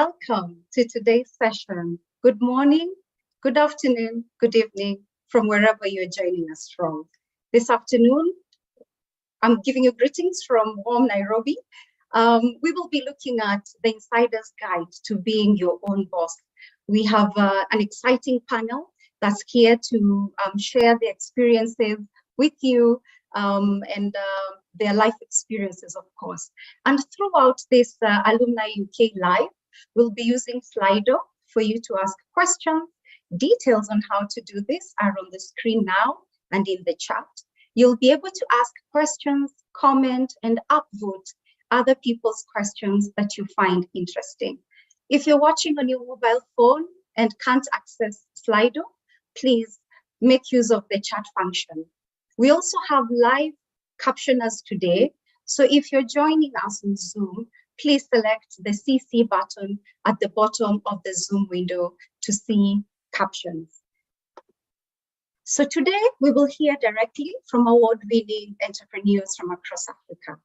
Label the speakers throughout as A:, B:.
A: Welcome to today's session. Good morning, good afternoon, good evening, from wherever you're joining us from. This afternoon, I'm giving you greetings from warm Nairobi. We will be looking at the Insider's Guide to Being Your Own Boss. We have an exciting panel that's here to share their experiences with you and their life experiences, of course. And throughout this Alumni UK Live, we'll be using Slido for you to ask questions. Details on how to do this are on the screen now and in the chat. You'll be able to ask questions, comment, and upvote other people's questions that you find interesting. If you're watching on your mobile phone and can't access Slido, please make use of the chat function. We also have live captioners today. So if you're joining us on Zoom, please select the CC button at the bottom of the Zoom window to see captions. So today we will hear directly from award-winning entrepreneurs from across Africa.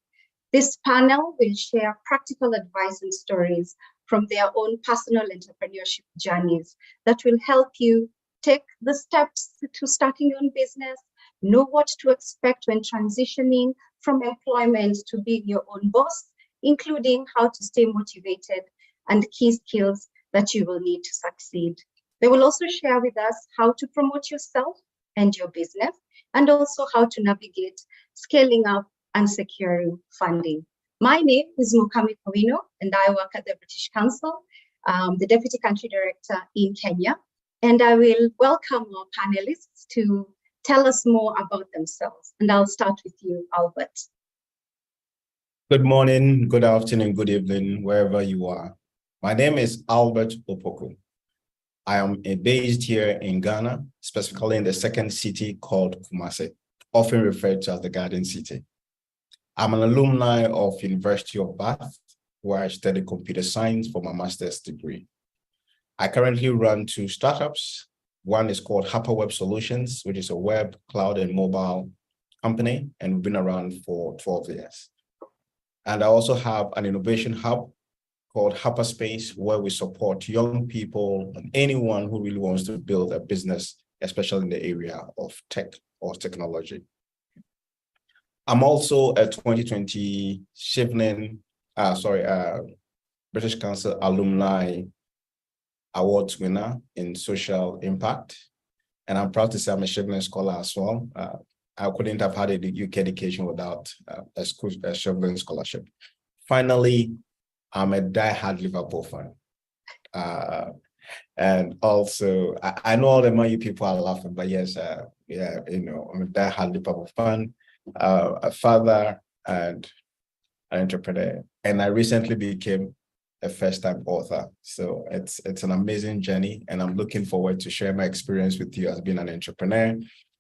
A: This panel will share practical advice and stories from their own personal entrepreneurship journeys that will help you take the steps to starting your own business, know what to expect when transitioning from employment to being your own boss, including how to stay motivated and key skills that you will need to succeed. They will also share with us how to promote yourself and your business, and also how to navigate scaling up and securing funding. My name is Mukami Kowino, and I work at the British Council, the Deputy Country Director in Kenya, and I will welcome our panelists to tell us more about themselves. And I'll start with you, Albert.
B: Good morning, good afternoon, good evening, wherever you are. My name is Albert Opoku. I am based here in Ghana, specifically in the second city called Kumasi, often referred to as the Garden City. I'm an alumni of University of Bath, where I studied computer science for my master's degree. I currently run two startups. One is called Hapaweb Solutions, which is a web, cloud, and mobile company, and we've been around for 12 years. And I also have an innovation hub called Hyperspace, where we support young people and anyone who really wants to build a business, especially in the area of tech or technology. I'm also a 2020 British Council Alumni Awards winner in social impact. And I'm proud to say I'm a Chevron scholar as well. I couldn't have had a UK education without a Chevron scholarship. Finally, I'm a die-hard Liverpool fan. And also, I know all the money people are laughing, but yes, I'm a die-hard Liverpool fan, a father, and an entrepreneur. And I recently became a first-time author. So it's an amazing journey, and I'm looking forward to share my experience with you as being an entrepreneur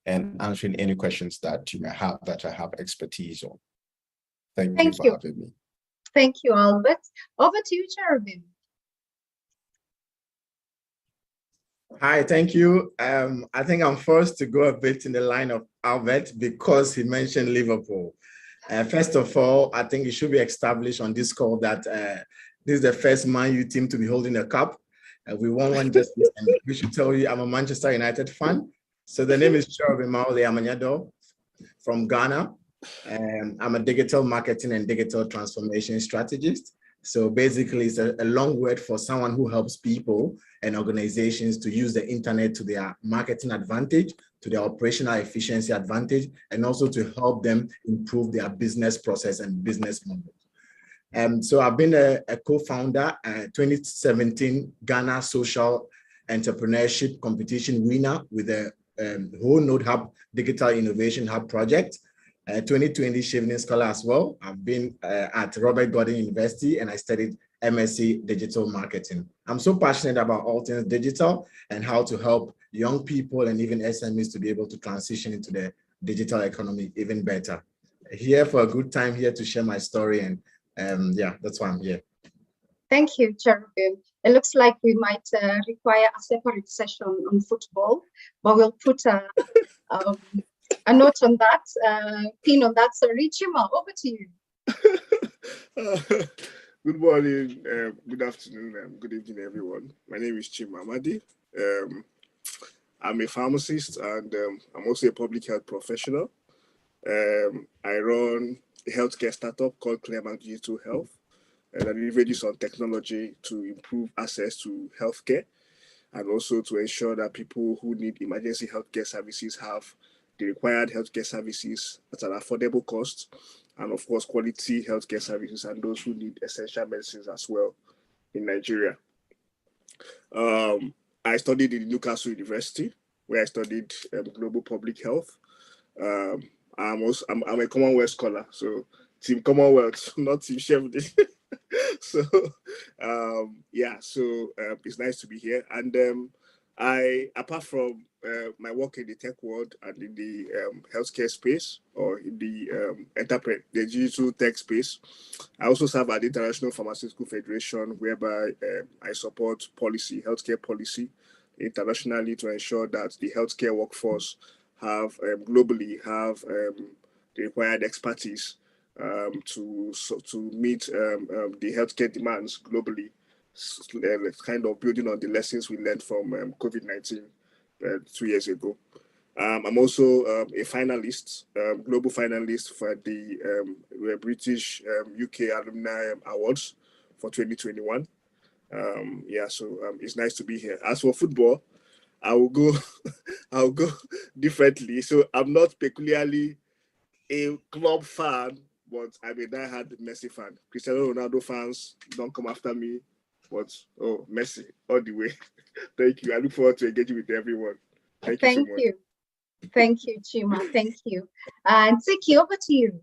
B: and answering any questions that you may have that I have expertise on. Thank you for having me.
A: Thank you, Albert. Over to you, Cherubim.
C: Hi, thank you. I think I'm forced to go a bit in the line of Albert because he mentioned Liverpool. First of all, I think it should be established on this call that this is the first Man U team to be holding a cup. We won one just recently. We should tell you I'm a Manchester United fan. So the name is Cherubim Mawuli Amenyedor from Ghana. I'm a digital marketing and digital transformation strategist. So basically, it's a long word for someone who helps people and organizations to use the internet to their marketing advantage, to their operational efficiency advantage, and also to help them improve their business process and business model. So I've been a co-founder, 2017 Ghana Social Entrepreneurship Competition winner with the Whole Node Hub Digital Innovation Hub project. 2020 Chevening Scholar as well. I've been at Robert Gordon University and I studied MSc Digital Marketing. I'm so passionate about all things digital and how to help young people and even SMEs to be able to transition into the digital economy even better. Here for a good time here to share my story, and yeah, that's why I'm here.
A: Thank you, Cherubim. It looks like we might require a separate session on football, but we'll put a note on that, pin on that. Sorry, Chima, over to you.
D: Good morning, good afternoon, good evening, everyone. My name is Chima Amadi. I'm a pharmacist and I'm also a public health professional. I run a healthcare startup called Clemac Digital Health, and I leverages on technology to improve access to healthcare and also to ensure that people who need emergency healthcare services have the required healthcare services at an affordable cost, and of course, quality healthcare services and those who need essential medicines as well in Nigeria. I studied in Newcastle University, where I studied global public health. Um, I'm a Commonwealth scholar, so Team Commonwealth, not Team Chevrolet. So it's nice to be here. And I, apart from my work in the tech world and in the healthcare space or in the the digital tech space, I also serve at the International Pharmaceutical Federation, whereby I support policy, healthcare policy internationally to ensure that the healthcare workforce have globally have the required expertise to meet the healthcare demands globally, kind of building on the lessons we learned from COVID-19 2 years ago. I'm also a finalist, global finalist for the British UK Alumni Awards for 2021. It's nice to be here. As for football, I will go, I'll go differently. So I'm not peculiarly a club fan, but I'm a diehard Messi fan. Cristiano Ronaldo fans, don't come after me, but Messi all the way. Thank you. I look forward to engaging with everyone. Thank you so much.
A: Thank you, Chima. Thank you. Ntsiki, over to you.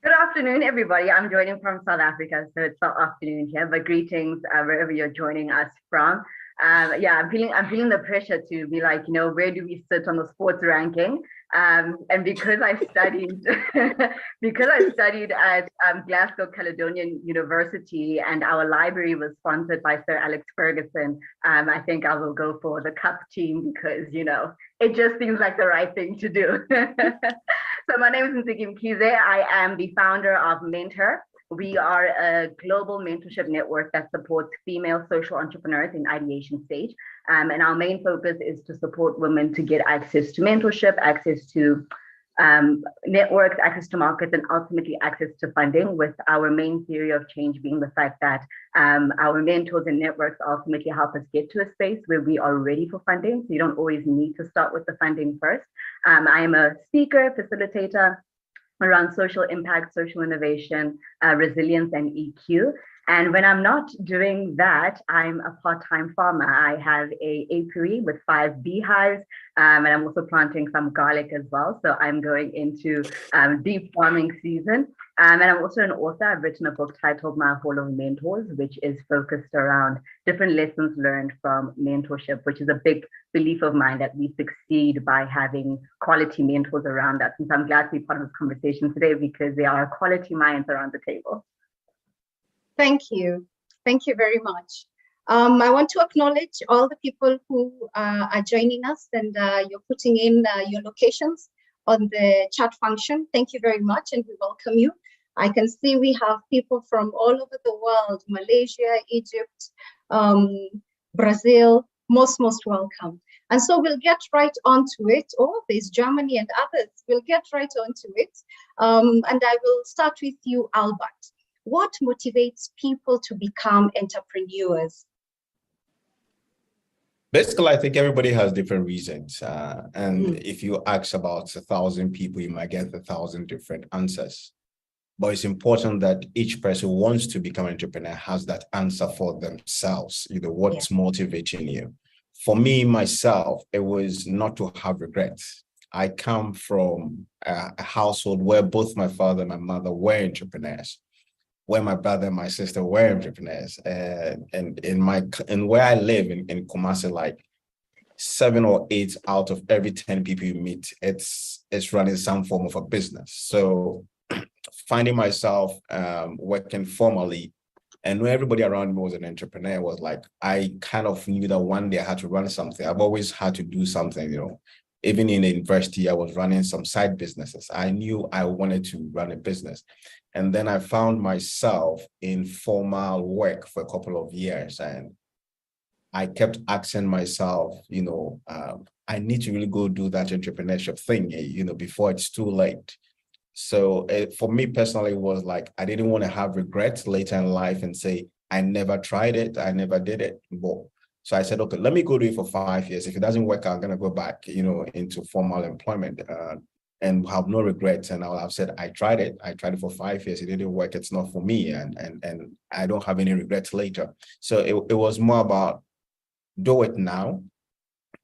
E: Good afternoon, everybody. I'm joining from South Africa, so it's not afternoon here, but greetings wherever you're joining us from. I'm feeling the pressure to be like, where do we sit on the sports ranking? And because I studied at Glasgow Caledonian University and our library was sponsored by Sir Alex Ferguson, I think I will go for the cup team because it just seems like the right thing to do. So my name is Ntsiki Mkhize. I am the founder of MentHer. We are a global mentorship network that supports female social entrepreneurs in ideation stage. And our main focus is to support women to get access to mentorship, access to networks, access to markets, and ultimately access to funding, with our main theory of change being the fact that our mentors and networks ultimately help us get to a space where we are ready for funding. So you don't always need to start with the funding first. I am a speaker, facilitator around social impact, social innovation, resilience, and EQ. And when I'm not doing that, I'm a part-time farmer. I have an apiary with 5 beehives, and I'm also planting some garlic as well. So I'm going into deep farming season. And I'm also an author. I've written a book titled My Hall of Mentors, which is focused around different lessons learned from mentorship, which is a big belief of mine that we succeed by having quality mentors around us. And so I'm glad to be part of this conversation today because there are quality minds around the table.
A: Thank you. Thank you very much. I want to acknowledge all the people who are joining us and you're putting in your locations on the chat function. Thank you very much and we welcome you. I can see we have people from all over the world, Malaysia, Egypt, Brazil, most welcome. And so we'll get right onto it. Oh, there's Germany and others. We'll get right onto it. And I will start with you, Albert. What motivates people to become entrepreneurs?
B: Basically, I think everybody has different reasons. If you ask about 1,000 people, you might get 1,000 different answers. But it's important that each person who wants to become an entrepreneur has that answer for themselves, what's motivating you. For me, myself, it was not to have regrets. I come from a household where both my father and my mother were entrepreneurs, where my brother and my sister were entrepreneurs. And where I live in Kumasi, like 7 or 8 out of every 10 people you meet, it's running some form of a business. So finding myself working formally and when everybody around me was an entrepreneur was like, I kind of knew that one day I had to run something. I've always had to do something, even in university, I was running some side businesses. I knew I wanted to run a business. And then I found myself in formal work for a couple of years. And I kept asking myself, I need to really go do that entrepreneurship thing, before it's too late. So for me personally, it was like, I didn't want to have regrets later in life and say, I never tried it, I never did it. So I said, okay, let me go do it for 5 years. If it doesn't work, I'm going to go back, into formal employment and have no regrets. And I'll have said, I tried it for 5 years. It didn't work. It's not for me. And I don't have any regrets later. So it was more about do it now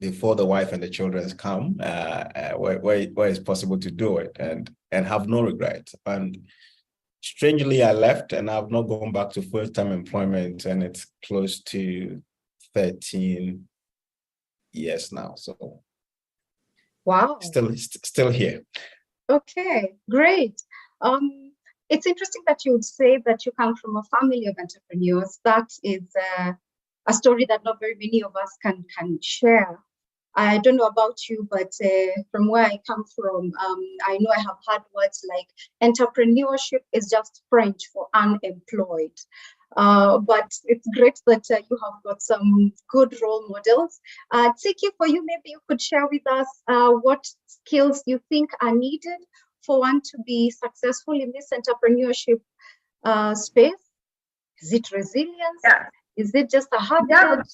B: before the wife and the children come, where it's possible to do it and have no regrets. And strangely, I left and I've not gone back to full-time employment, and it's close to 13 years now. So
A: wow,
B: still here.
A: Okay, great. It's interesting that you would say that you come from a family of entrepreneurs. That is a story that not very many of us can share. I don't know about you, but from where I come from, I know I have heard words like entrepreneurship is just French for unemployed. But it's great that you have got some good role models. Ntsiki, for you, maybe you could share with us what skills you think are needed for one to be successful in this entrepreneurship space. Is it resilience?
E: Yeah.
A: Is it just a hard
E: Yeah.
A: job?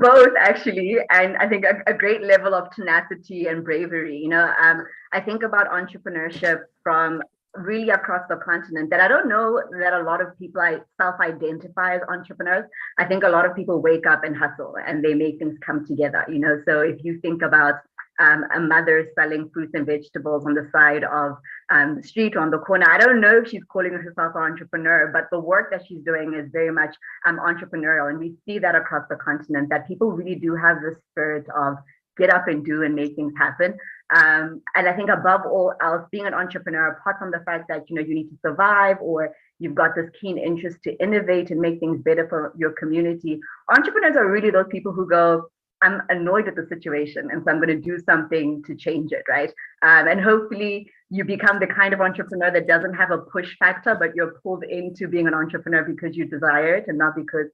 E: Both, actually, and I think a great level of tenacity and bravery. I think about entrepreneurship from really across the continent, that I don't know that a lot of people self-identify as entrepreneurs. I think a lot of people wake up and hustle and they make things come together. So if you think about a mother selling fruits and vegetables on the side of the street or on the corner, I don't know if she's calling herself an entrepreneur, but the work that she's doing is very much entrepreneurial. And we see that across the continent, that people really do have this spirit of get up and do and make things happen. And I think above all else, being an entrepreneur, apart from the fact that, you need to survive, or you've got this keen interest to innovate and make things better for your community, entrepreneurs are really those people who go, I'm annoyed at the situation, and so I'm going to do something to change it, right? And hopefully you become the kind of entrepreneur that doesn't have a push factor, but you're pulled into being an entrepreneur because you desire it and not because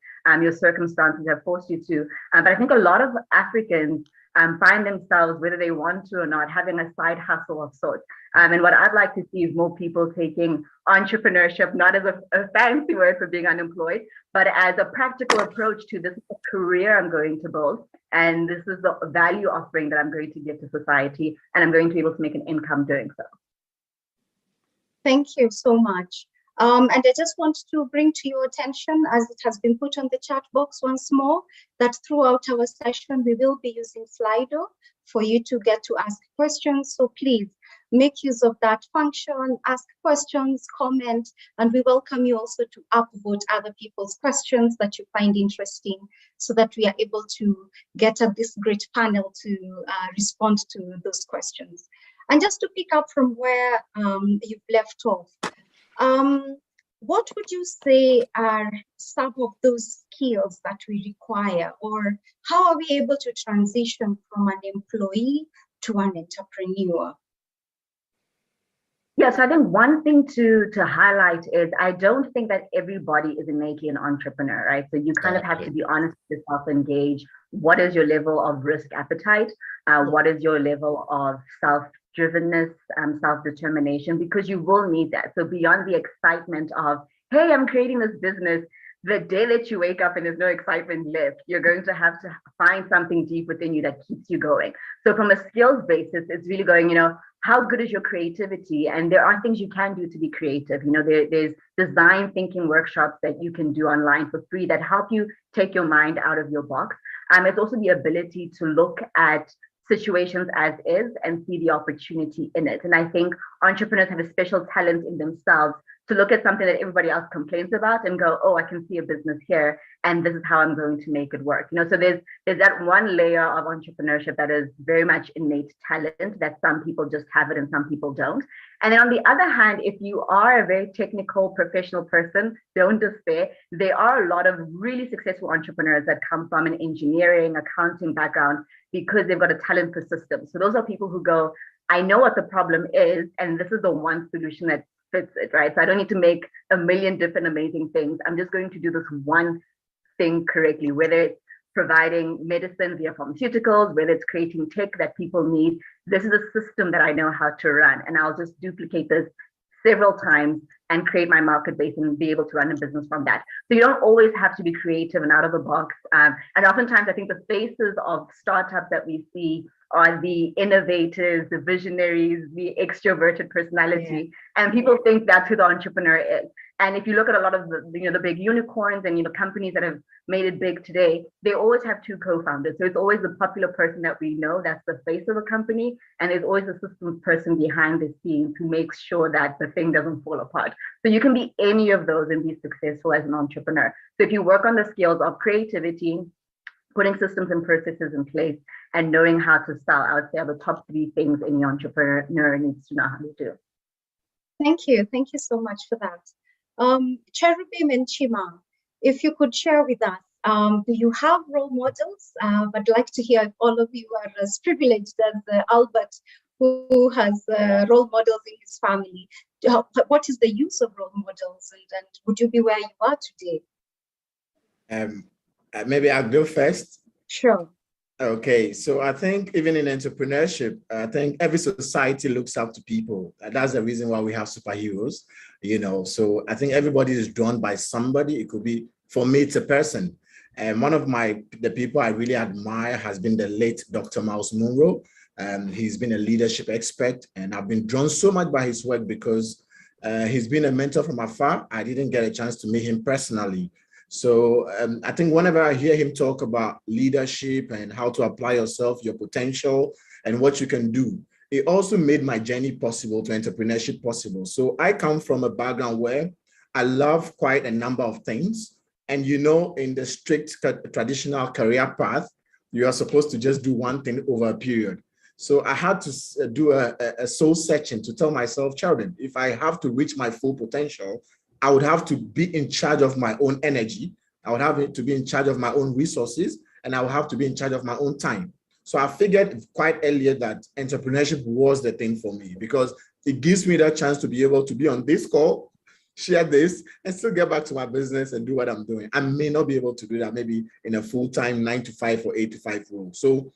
E: your circumstances have forced you to. But I think a lot of Africans find themselves, whether they want to or not, having a side hustle of sorts. And what I'd like to see is more people taking entrepreneurship, not as a fancy word for being unemployed, but as a practical approach to this career I'm going to build. And this is the value offering that I'm going to give to society, and I'm going to be able to make an income doing so.
A: Thank you so much. And I just want to bring to your attention, as it has been put on the chat box once more, that throughout our session, we will be using Slido for you to get to ask questions. So please make use of that function, ask questions, comment, and we welcome you also to upvote other people's questions that you find interesting, so that we are able to get at this great panel to respond to those questions. And just to pick up from where you've left off, what would you say are some of those skills that we require, or how are we able to transition from an employee to an entrepreneur?
E: Yeah, so I think one thing to highlight is I don't think that everybody is making an entrepreneur, right? So you kind of have to be honest with yourself and gauge what is your level of risk appetite, what is your level of self-drivenness, self-determination, because you will need that. So beyond the excitement of, hey, I'm creating this business, the day that you wake up and there's no excitement left, you're going to have to find something deep within you that keeps you going. So from a skills basis, it's really going, how good is your creativity? And there are things you can do to be creative. There's design thinking workshops that you can do online for free that help you take your mind out of your box. It's also the ability to look at situations as is and see the opportunity in it. And I think entrepreneurs have a special talent in themselves to look at something that everybody else complains about and go, oh, I can see a business here, and this is how I'm going to make it work. So there's that one layer of entrepreneurship that is very much innate talent, that some people just have it and some people don't. And then on the other hand, if you are a very technical, professional person, don't despair. There are a lot of really successful entrepreneurs that come from an engineering, accounting background because they've got a talent for systems. So those are people who go, I know what the problem is, and this is the one solution that fits it, right? So I don't need to make a million different amazing things. I'm just going to do this one thing correctly, whether it's providing medicine via pharmaceuticals, whether it's creating tech that people need. This is a system that I know how to run, and I'll just duplicate this several times and create my market base and be able to run a business from that. So you don't always have to be creative and out of the box. And oftentimes I think the faces of startups that we see are the innovators, the visionaries, the extroverted personality. Yeah. And people think that's who the entrepreneur is. And if you look at a lot of the big unicorns and companies that have made it big today, they always have two co-founders. So it's always the popular person that we know that's the face of the company, and there's always a systems person behind the scenes who makes sure that the thing doesn't fall apart. So you can be any of those and be successful as an entrepreneur. So if you work on the skills of creativity, putting systems and processes in place, and knowing how to sell, I would say are the top three things any entrepreneur needs to know how to do.
A: Thank you so much for that. Cherubim and Chima, if you could share with us, do you have role models? I'd like to hear if all of you are as privileged as Albert, who has role models in his family. What is the use of role models, and would you be where you are today?
C: Maybe I'll go first.
A: Sure.
C: Okay, so I think even in entrepreneurship, I think every society looks up to people. That's the reason why we have superheroes, So I think everybody is drawn by somebody. It could be, for me, it's a person. And one of the people I really admire has been the late Dr. Miles Monroe. He's been a leadership expert, and I've been drawn so much by his work because he's been a mentor from afar. I didn't get a chance to meet him personally. So I think whenever I hear him talk about leadership and how to apply yourself, your potential, and what you can do, it also made my journey possible, to entrepreneurship possible. So I come from a background where I love quite a number of things. And in the strict traditional career path, you are supposed to just do one thing over a period. So I had to do a soul searching to tell myself, Cherubim, if I have to reach my full potential, I would have to be in charge of my own energy. I would have to be in charge of my own resources, and I would have to be in charge of my own time. So I figured quite earlier that entrepreneurship was the thing for me, because it gives me that chance to be able to be on this call, share this, and still get back to my business and do what I'm doing. I may not be able to do that maybe in a full-time 9-to-5 or 8-to-5 role. So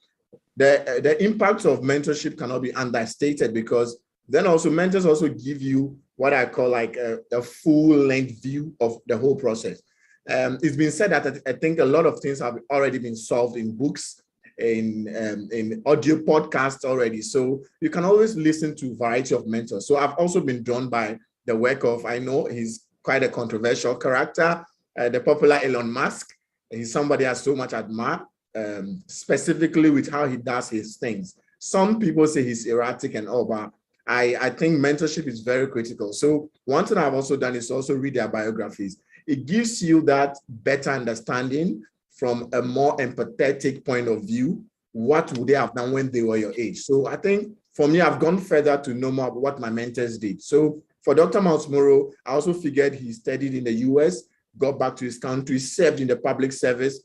C: the impact of mentorship cannot be understated, because then also mentors also give you what I call like a full-length view of the whole process. It's been said that I think a lot of things have already been solved in books, in audio podcasts already. So you can always listen to a variety of mentors. So I've also been drawn by the work of, I know he's quite a controversial character, the popular Elon Musk. He's somebody I so much admire, specifically with how he does his things. Some people say he's erratic and all, but I think mentorship is very critical. So one thing I've also done is also read their biographies. It gives you that better understanding from a more empathetic point of view. What would they have done when they were your age? So I think for me, I've gone further to know more about what my mentors did. So for Dr. Miles Monroe, I also figured he studied in the US, got back to his country, served in the public service,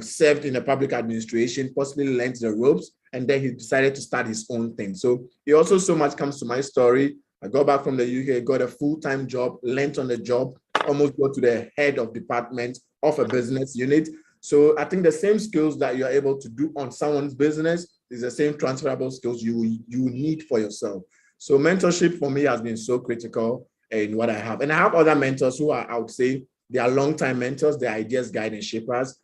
C: served in the public administration, possibly learned the ropes, and then he decided to start his own thing. So he also so much comes to my story. I got back from the UK, got a full-time job, learned on the job, almost got to the head of department of a business unit. So I think the same skills that you're able to do on someone's business is the same transferable skills you need for yourself. So mentorship for me has been so critical in what I have. And I have other mentors who are, I would say, they are long-time mentors, they're ideas, guide, and shapers.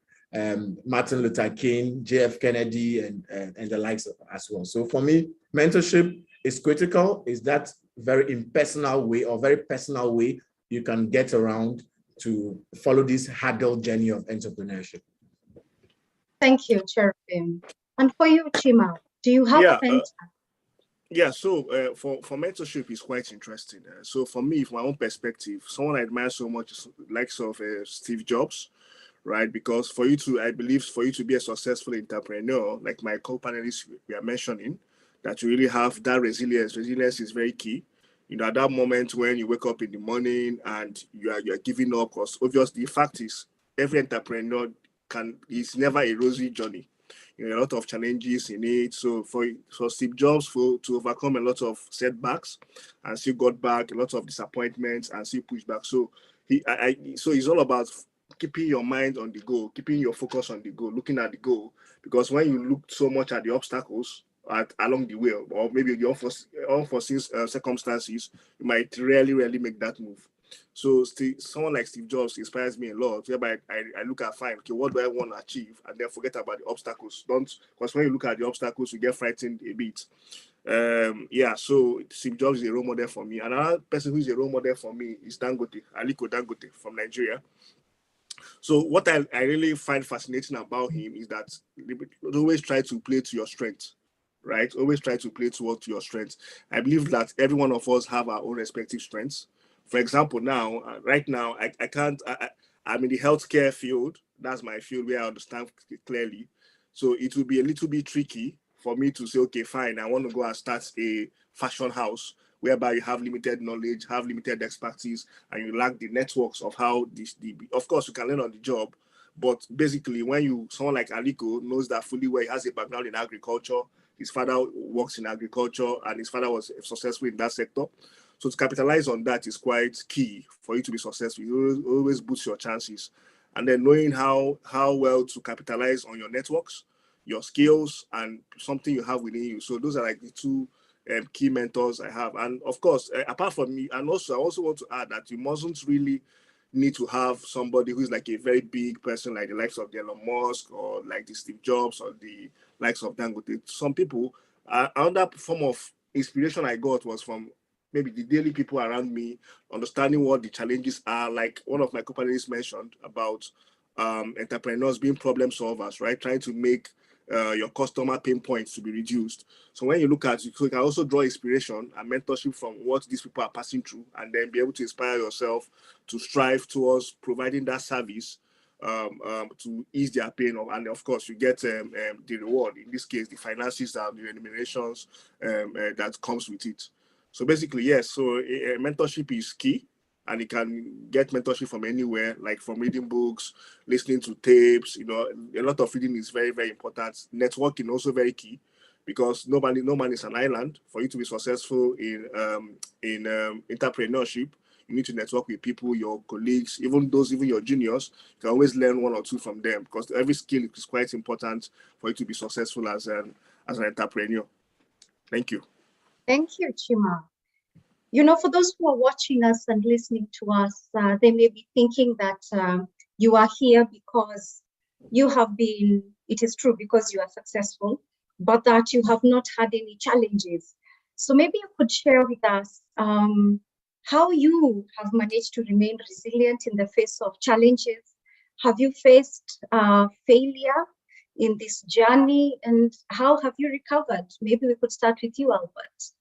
C: Martin Luther King, JF Kennedy, and the likes as well. So for me, mentorship is critical. Is that very impersonal way or very personal way you can get around to follow this hurdle journey of entrepreneurship.
A: Thank you, Cherubim. And for you, Chima, do you have a mentor?
D: Yeah, so for mentorship is quite interesting. So for me, from my own perspective, someone I admire so much is likes of Steve Jobs, right? Because I believe for you to be a successful entrepreneur, like my co-panelists we are mentioning, that you really have that resilience. Resilience is very key. You know, at that moment when you wake up in the morning and you are giving up, because obviously the fact is every entrepreneur is never a rosy journey. You know, a lot of challenges in it. So for Steve Jobs to overcome a lot of setbacks and still got back, a lot of disappointments and still push back. So so it's all about keeping your mind on the goal, keeping your focus on the goal, looking at the goal. Because when you look so much at the obstacles along the way, or maybe the unforeseen circumstances, you might rarely make that move. So someone like Steve Jobs inspires me a lot, whereby I look at fine, okay, what do I want to achieve? And then forget about the obstacles. Don't, because when you look at the obstacles, you get frightened a bit. Yeah, so Steve Jobs is a role model for me. Another person who is a role model for me is Dangote, Aliko Dangote from Nigeria. So what I really find fascinating about him is that he always try to play to your strength, right? Always try to play towards your strengths. I believe that every one of us have our own respective strengths. For example, now, right now, I can't, I'm in the healthcare field. That's my field where I understand clearly. So it will be a little bit tricky for me to say, okay, fine, I want to go and start a fashion house whereby you have limited knowledge, have limited expertise, and you lack the networks of how of course you can learn on the job, but basically when someone like Aliko knows that fully well, he has a background in agriculture, his father works in agriculture, and his father was successful in that sector. So to capitalize on that is quite key for you to be successful. You always boost your chances. And then knowing how well to capitalize on your networks, your skills, and something you have within you. So those are like the two key mentors I have. And of course, apart from me, and also I also want to add that you mustn't really need to have somebody who's like a very big person like the likes of the Elon Musk or like the Steve Jobs or the likes of Dangote. Some people, another form of inspiration I got was from maybe the daily people around me, understanding what the challenges are. Like one of my companies mentioned about entrepreneurs being problem solvers, right? Trying to make your customer pain points to be reduced. So when you look at it, you can also draw inspiration and mentorship from what these people are passing through, and then be able to inspire yourself to strive towards providing that service to ease their pain. And of course, you get the reward. In this case, the finances and the remunerations that comes with it. So basically, yes. So mentorship is key. And you can get mentorship from anywhere, like from reading books, listening to tapes. You know, a lot of reading is very, very important. Networking also very key, because no man is an island. For you to be successful in entrepreneurship, you need to network with people, your colleagues, even your juniors. You can always learn one or two from them, because every skill is quite important for you to be successful as an entrepreneur. Thank you.
A: Thank you, Chima. You know, for those who are watching us and listening to us, they may be thinking that you are here because you have been, it is true, because you are successful, but that you have not had any challenges. So maybe you could share with us how you have managed to remain resilient in the face of challenges. Have you faced failure in this journey, and how have you recovered? Maybe we could start with you, Albert.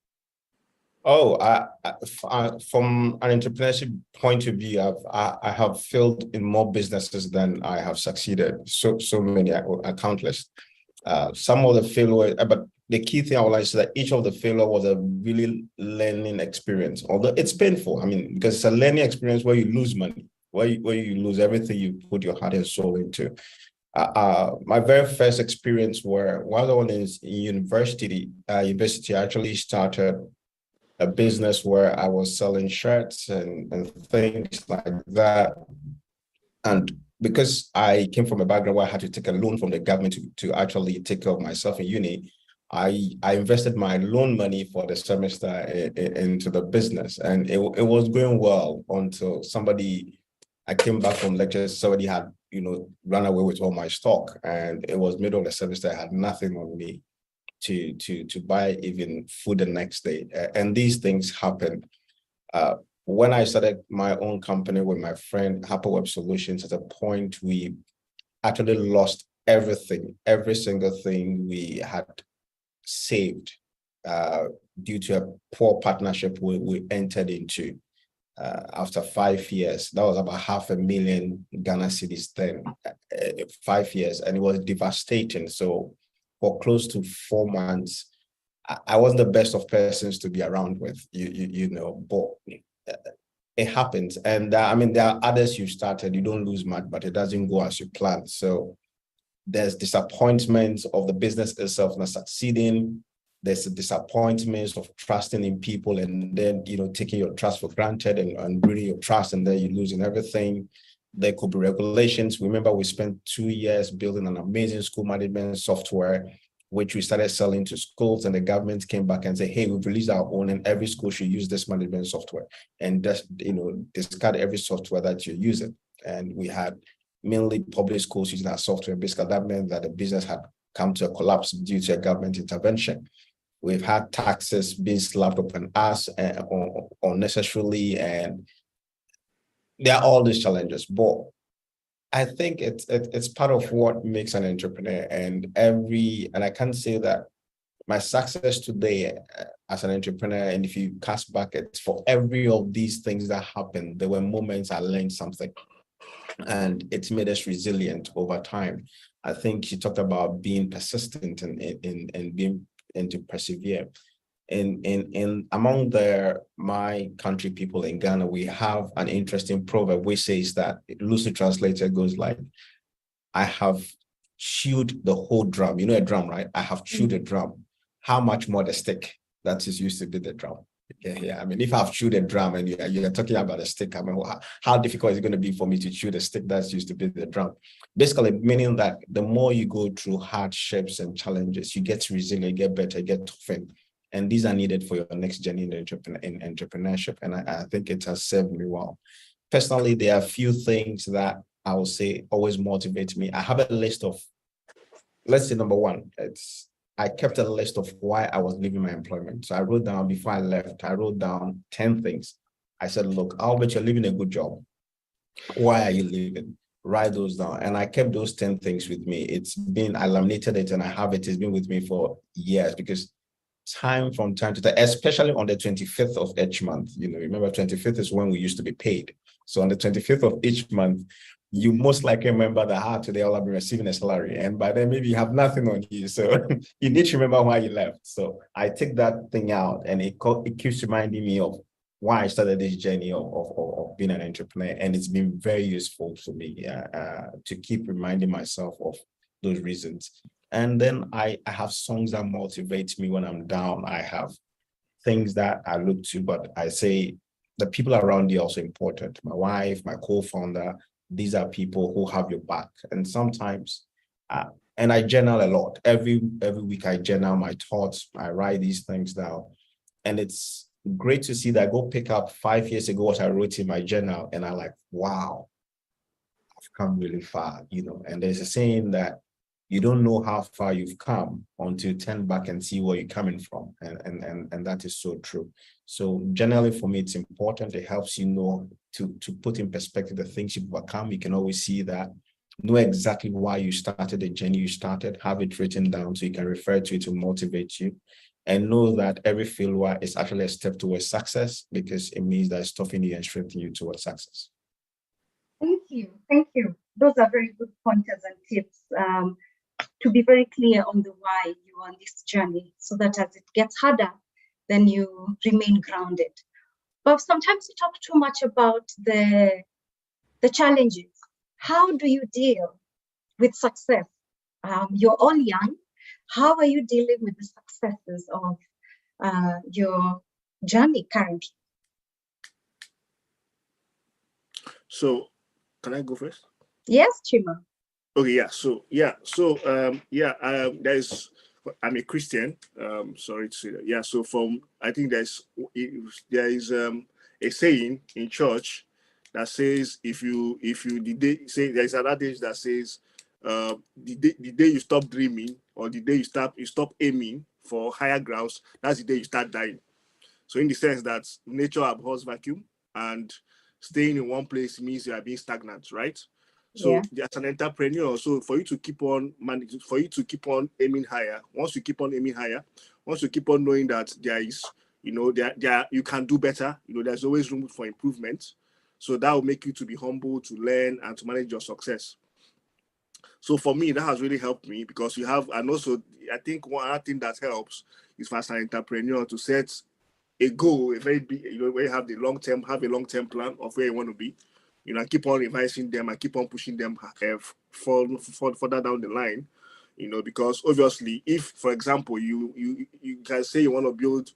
B: Oh, from an entrepreneurship point of view, I have failed in more businesses than I have succeeded. So many, countless. Some of the failure, but the key thing I would like to say that each of the failure was a really learning experience. Although it's painful, I mean, because it's a learning experience where you lose money, where you lose everything you put your heart and soul into. My very first experience while I was in university, I actually started a business where I was selling shirts and things like that. And because I came from a background where I had to take a loan from the government to actually take care of myself in uni, I invested my loan money for the semester into the business. And it was going well until I came back from lectures, somebody had, run away with all my stock. And it was middle of the semester, I had nothing on me to buy even food the next day. And these things happen. When I started my own company with my friend Hapaweb Solutions, at a point we actually lost everything, every single thing we had saved. due to a poor partnership we entered into. After 5 years, that was about 500,000 Ghana cedis then, 5 years, and it was devastating. So for close to 4 months, I wasn't the best of persons to be around with, you know, but it happens. And I mean, there are others you started, you don't lose much, but it doesn't go as you planned. So there's disappointment of the business itself not succeeding. There's a disappointment of trusting in people and then, you know, taking your trust for granted and building your trust, and then you're losing everything. There could be regulations. Remember, we spent 2 years building an amazing school management software, which we started selling to schools, and the government came back and said, hey, we've released our own and every school should use this management software, and just, you know, discard every software that you're using. And we had mainly public schools using our software. Basically, that meant that the business had come to a collapse due to a government intervention. We've had taxes being slapped upon us unnecessarily, and there are all these challenges. But I think it's part of what makes an entrepreneur. And I can't say that my success today as an entrepreneur, and if you cast back, it's for every of these things that happened, there were moments I learned something, and it's made us resilient over time. I think you talked about being persistent and being and to persevere. In among my country people in Ghana, we have an interesting proverb which says that, loosely translated, goes like, I have chewed the whole drum. You know a drum, right? I have chewed a drum. How much more the stick that is used to beat the drum? Yeah. I mean, if I've chewed a drum and you're talking about a stick, I mean, how difficult is it going to be for me to chew the stick that's used to beat the drum? Basically, meaning that the more you go through hardships and challenges, you get resilient, get better, get toughened. And these are needed for your next journey in entrepreneurship. And I think it has served me well. Personally, there are a few things that I will say always motivate me. I have a list of, let's say number one, I kept a list of why I was leaving my employment. So I wrote down, before I left, I wrote down 10 things. I said, look, Albert, you're leaving a good job. Why are you leaving? Write those down. And I kept those 10 things with me. I laminated it and I have it. It's been with me for years, because from time to time, especially on the 25th of each month, you know, remember 25th is when we used to be paid. So on the 25th of each month, you most likely remember that today I'll be receiving a salary. And by then maybe you have nothing on you. So you need to remember why you left. So I take that thing out, and it keeps reminding me of why I started this journey of being an entrepreneur. And it's been very useful for me to keep reminding myself of those reasons. And then I have songs that motivate me when I'm down. I have things that I look to, but I say the people around you are also important. My wife, my co-founder, these are people who have your back. And sometimes, and I journal a lot. Every week I journal my thoughts. I write these things down. And it's great to see that I go pick up 5 years ago what I wrote in my journal, and I'm like, wow, I've come really far, you know. And there's a saying that you don't know how far you've come until you turn back and see where you're coming from. And that is so true. So generally for me, it's important. It helps you know to put in perspective the things you've overcome. You can always see that, know exactly why you started the journey you started, have it written down so you can refer to it to motivate you. And know that every failure is actually a step towards success, because it means that it's toughening you and strengthening you towards success.
A: Thank you. Thank you. Those are very good pointers and tips. To be very clear on the why you're on this journey, so that as it gets harder, then you remain grounded. But sometimes we talk too much about the challenges. How do you deal with success? You're all young. How are you dealing with the successes of your journey currently?
D: So, can I go first?
A: Yes, Chima.
D: Okay, I'm a Christian. Sorry to say that. Yeah, so I think there is a saying in church that says there's an adage that says the day you stop dreaming, or the day you stop aiming for higher grounds, that's the day you start dying. So in the sense that nature abhors vacuum, and staying in one place means you are being stagnant, right? So as an entrepreneur, so for you to keep on managing, for you to keep on aiming higher, once you keep on aiming higher, once you keep on knowing that there is, you know, there you can do better, you know, there's always room for improvement. So that will make you to be humble, to learn, and to manage your success. So for me, that has really helped me because you have, and also I think one other thing that helps is for as an entrepreneur to set a goal, a very big, you know, where you have a long-term plan of where you want to be, you know, and keep on revising them and keep on pushing them further down the line, you know, because obviously, if, for example, you can say you want to build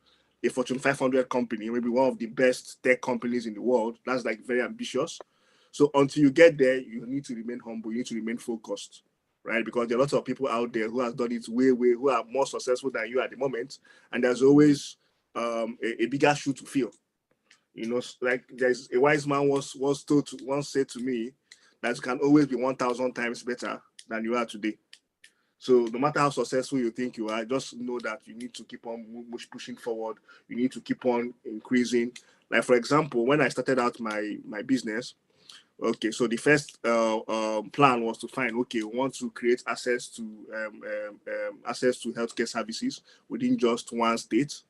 D: a Fortune 500 company, maybe one of the best tech companies in the world, that's like very ambitious. So until you get there, you need to remain humble, you need to remain focused, right? Because there are lots of people out there who have done it who are more successful than you at the moment. And there's always a bigger shoe to fill. You know, like there's a wise man once said to me that you can always be 1,000 times better than you are today. So no matter how successful you think you are, just know that you need to keep on pushing forward. You need to keep on increasing. Like, for example, when I started out my business, okay, so the first plan was to find, okay, we want to create access to healthcare services within just one state,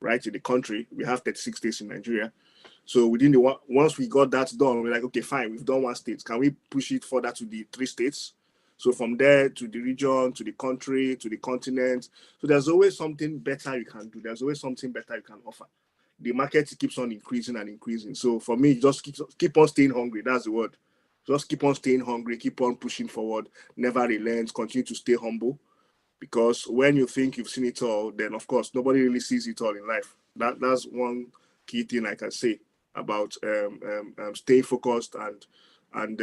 D: right, in the country. We have 36 states in Nigeria. So once we got that done, we're like, okay, fine, we've done one state. Can we push it further to the 3 states? So from there to the region, to the country, to the continent. So there's always something better you can do. There's always something better you can offer. The market keeps on increasing and increasing. So for me, just keep on staying hungry. That's the word. Just keep on staying hungry, keep on pushing forward, never relent, continue to stay humble. Because when you think you've seen it all, then of course, nobody really sees it all in life. That's one key thing I can say about staying focused and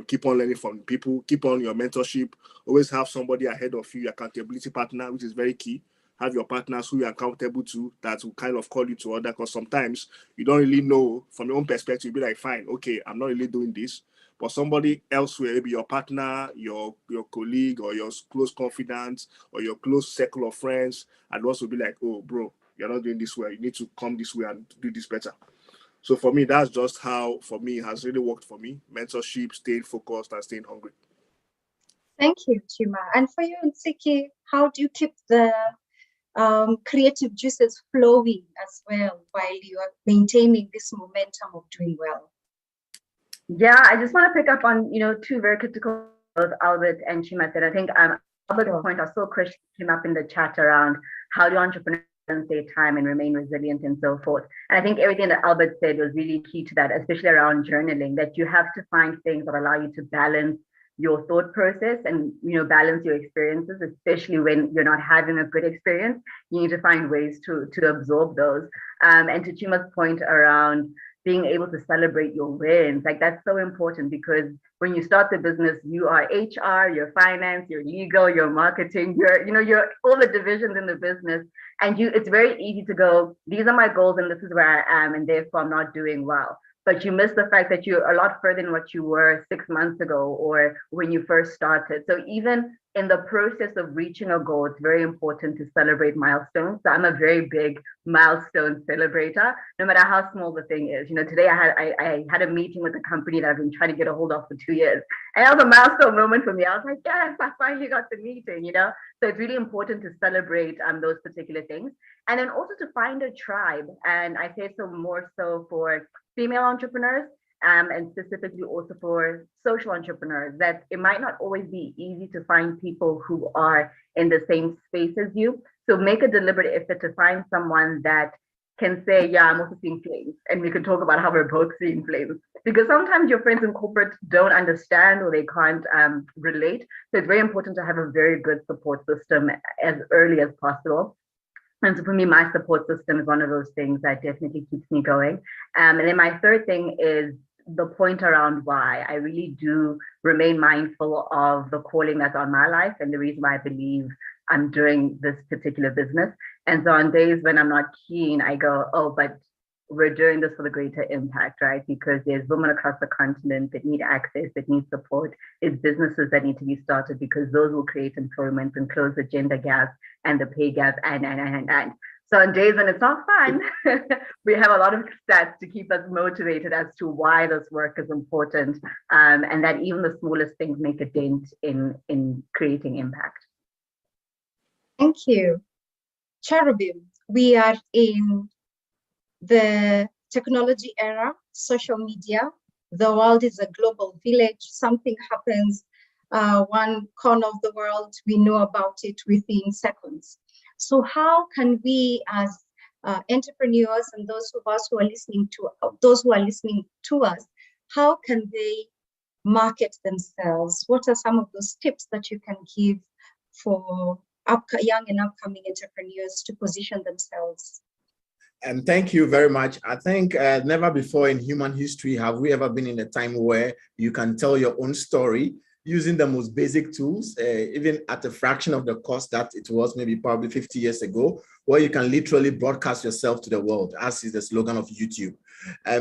D: keep on learning from people, keep on your mentorship, always have somebody ahead of you, your accountability partner, which is very key. Have your partners who you're accountable to that will kind of call you to order, because sometimes you don't really know from your own perspective. You'll be like, fine, okay, I'm not really doing this. But somebody elsewhere, maybe your partner, your colleague, or your close confidant, or your close circle of friends, and also be like, oh, bro, you're not doing this well. You need to come this way and do this better. So for me, that's just how, for me, it has really worked for me. Mentorship, staying focused, and staying hungry.
A: Thank you, Chima. And for you, Ntsiki, how do you keep the creative juices flowing as well while you are maintaining this momentum of doing well?
E: Yeah, I just want to pick up on, you know, 2 very critical, both Albert and Chima said. I think Albert's point, I saw Chris came up in the chat around how do entrepreneurs stay time and remain resilient and so forth. And I think everything that Albert said was really key to that, especially around journaling, that you have to find things that allow you to balance your thought process and, you know, balance your experiences, especially when you're not having a good experience. You need to find ways to absorb those. And to Chima's point around being able to celebrate your wins, like that's so important, because when you start the business, you are HR, you're finance, you're legal, you're marketing, you're all the divisions in the business. And it's very easy to go, these are my goals and this is where I am, and therefore I'm not doing well. But you miss the fact that you're a lot further than what you were 6 months ago or when you first started. So even in the process of reaching a goal, it's very important to celebrate milestones. So I'm a very big milestone celebrator, no matter how small the thing is. You know, today I had a meeting with a company that I've been trying to get a hold of for 2 years. And that was a milestone moment for me. I was like, yes, I finally got the meeting, you know? So it's really important to celebrate those particular things. And then also to find a tribe. And I say so more so for female entrepreneurs, and specifically also for social entrepreneurs, that it might not always be easy to find people who are in the same space as you. So make a deliberate effort to find someone that can say, yeah, I'm also seeing flames, and we can talk about how we're both seeing flames. Because sometimes your friends in corporate don't understand or they can't relate. So it's very important to have a very good support system as early as possible. And so for me, my support system is one of those things that definitely keeps me going. And then my third thing is the point around why. I really do remain mindful of the calling that's on my life and the reason why I believe I'm doing this particular business. And so on days when I'm not keen, I go, oh, but we're doing this for the greater impact, right? Because there's women across the continent that need access, that need support. It's businesses that need to be started because those will create employment and close the gender gap and the pay gap and. So on days when it's not fun, we have a lot of stats to keep us motivated as to why this work is important, and that even the smallest things make a dent in creating impact.
A: Thank you. Cherubim, we are in the technology era, social media. The world is a global village. Something happens, one corner of the world, we know about it within seconds. So how can we as entrepreneurs and those of us who are listening to us, how can they market themselves? What are some of those tips that you can give for young and upcoming entrepreneurs to position themselves?
C: And thank you very much. I think never before in human history have we ever been in a time where you can tell your own story using the most basic tools, even at a fraction of the cost that it was maybe probably 50 years ago, where you can literally broadcast yourself to the world, as is the slogan of YouTube.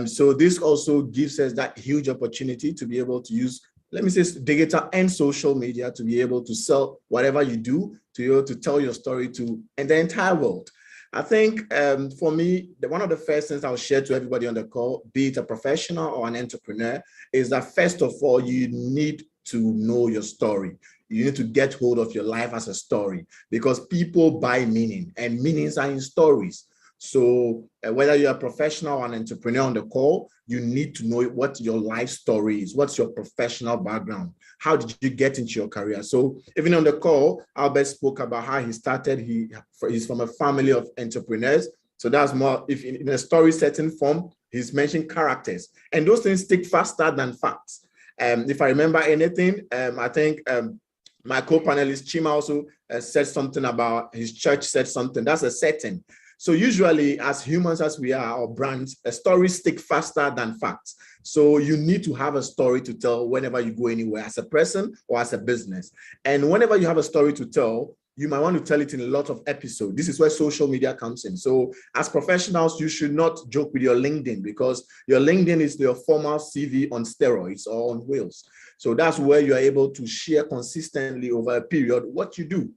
C: So this also gives us that huge opportunity to be able to use, let me say, digital and social media to be able to sell whatever you do, to be able to tell your story to and the entire world. I think for me, one of the first things I'll share to everybody on the call, be it a professional or an entrepreneur, is that first of all, you need to know your story. You need to get hold of your life as a story, because people buy meaning and meanings are in stories. So whether you're a professional or an entrepreneur on the call, you need to know what your life story is. What's your professional background? How did you get into your career? So even on the call, Albert spoke about how he started. He's from a family of entrepreneurs. So that's more, if in a story setting form, he's mentioned characters. And those things stick faster than facts. If I remember anything, I think my co-panelist Chima also said something about his church said something. That's a setting. So usually as humans as we are, or brands, stories stick faster than facts. So you need to have a story to tell whenever you go anywhere, as a person or as a business. And whenever you have a story to tell, you might want to tell it in a lot of episodes. This is where social media comes in. So as professionals, you should not joke with your LinkedIn, because your LinkedIn is your formal CV on steroids or on wheels. So that's where you're able to share consistently over a period what you do.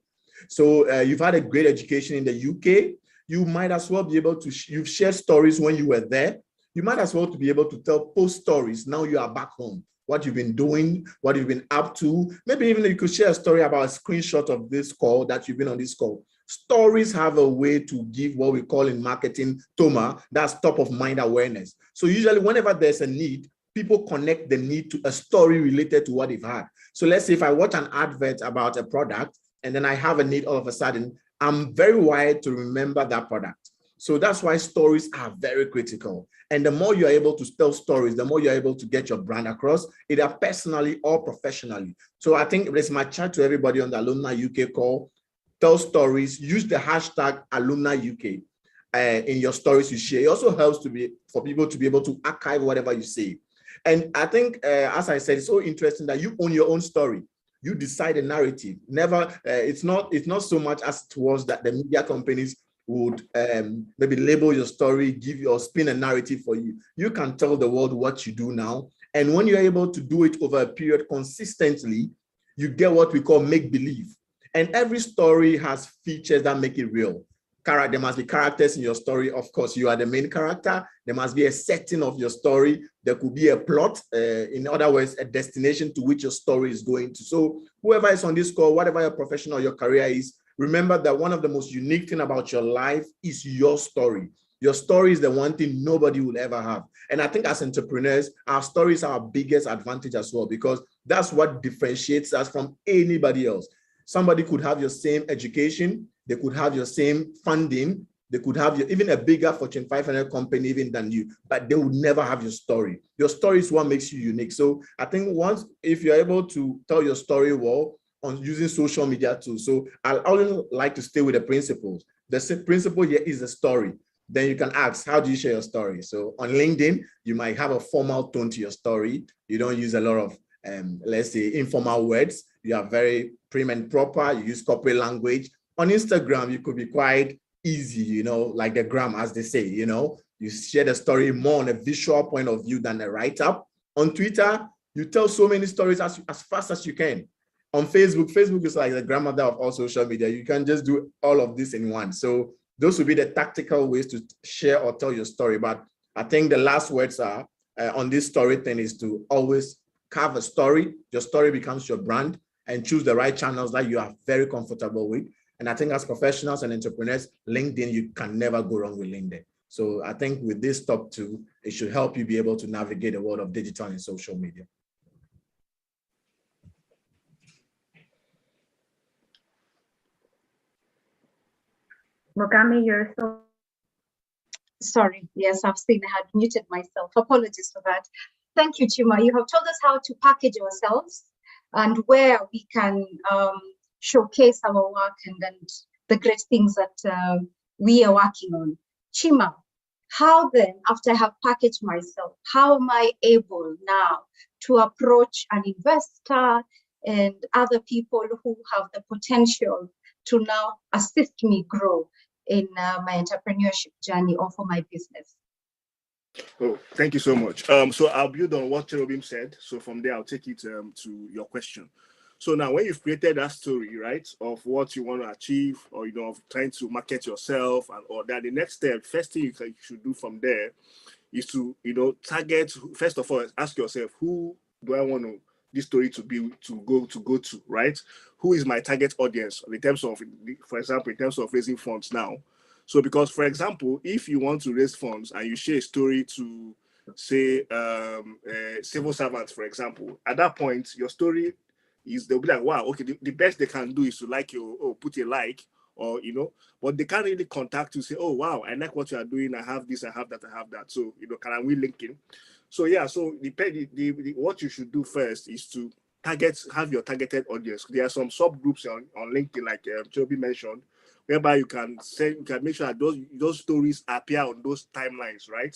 C: So you've had a great education in the UK. You might as well be able to, you've shared stories when you were there. You might as well to be able to tell post stories. Now you are back home, what you've been doing, what you've been up to. Maybe even you could share a story about a screenshot of this call that you've been on this call. Stories have a way to give what we call in marketing, TOMA, that's top of mind awareness. So usually whenever there's a need, people connect the need to a story related to what they've had. So let's say if I watch an advert about a product and then I have a need all of a sudden, I'm very wired to remember that product. So that's why stories are very critical. And the more you're able to tell stories, the more you're able to get your brand across, either personally or professionally. So I think there's my chat to everybody on the Alumni UK call. Tell stories, use the hashtag Alumni UK in your stories you share. It also helps for people to be able to archive whatever you say. And I think, as I said, it's so interesting that you own your own story. You decide a narrative. Never, it's not so much as towards that the media companies would maybe label your story, give you or spin a narrative for you. You can tell the world what you do now. And when you're able to do it over a period consistently, you get what we call make believe. And every story has features that make it real. There must be characters in your story. Of course, you are the main character. There must be a setting of your story. There could be a plot. In other words, a destination to which your story is going to. So whoever is on this call, whatever your profession or your career is, remember that one of the most unique things about your life is your story. Your story is the one thing nobody will ever have. And I think as entrepreneurs, our story is our biggest advantage as well, because that's what differentiates us from anybody else. Somebody could have your same education, they could have your same funding, they could have even a bigger Fortune 500 company even than you, but they would never have your story. Your story is what makes you unique. So I think if you're able to tell your story well on using social media tools, so I always like to stay with the principles. The principle here is the story. Then you can ask, how do you share your story? So on LinkedIn, you might have a formal tone to your story. You don't use a lot of, let's say, informal words. You are very prim and proper. You use corporate language. On Instagram, you could be quite easy, like the gram, as they say, you share the story more on a visual point of view than a write-up. On Twitter, you tell so many stories as fast as you can. On Facebook is like the grandmother of all social media. You can just do all of this in one. So those would be the tactical ways to share or tell your story. But I think the last words are on this story thing is to always carve a story. Your story becomes your brand, and choose the right channels that you are very comfortable with. And I think as professionals and entrepreneurs, LinkedIn, you can never go wrong with LinkedIn. So I think with this top two, it should help you be able to navigate the world of digital and social media.
E: Mukami, you're so...
A: Sorry, yes, I've seen I had muted myself. Apologies for that. Thank you, Chima. You have told us how to package ourselves and where we can showcase our work and the great things that we are working on. Chima, how then, after I have packaged myself, how am I able now to approach an investor and other people who have the potential to now assist me grow in my entrepreneurship journey or for my business?
D: Oh, thank you so much. So I'll build on what Cherubim said. So from there, I'll take it to your question. So now when you've created that story, right, of what you want to achieve, or, you know, of trying to market yourself and all that, the next step, first thing you should do from there is to, you know, target, first of all, ask yourself, who do I want this story to be, to go to, right? Who is my target audience in terms of, for example, in terms of raising funds now? So because, for example, if you want to raise funds and you share a story to, say, civil servants, for example, at that point, your story is, they'll be like, wow, okay, the best they can do is to like you, or put a like, or, you know, but they can't really contact you, say, oh, wow, I like what you are doing, I have this, I have that, I have that. So, you know, can we link in? So, yeah, so what you should do first is to have your targeted audience. There are some subgroups on LinkedIn, like Cherubim mentioned, whereby you can make sure that those stories appear on those timelines, right?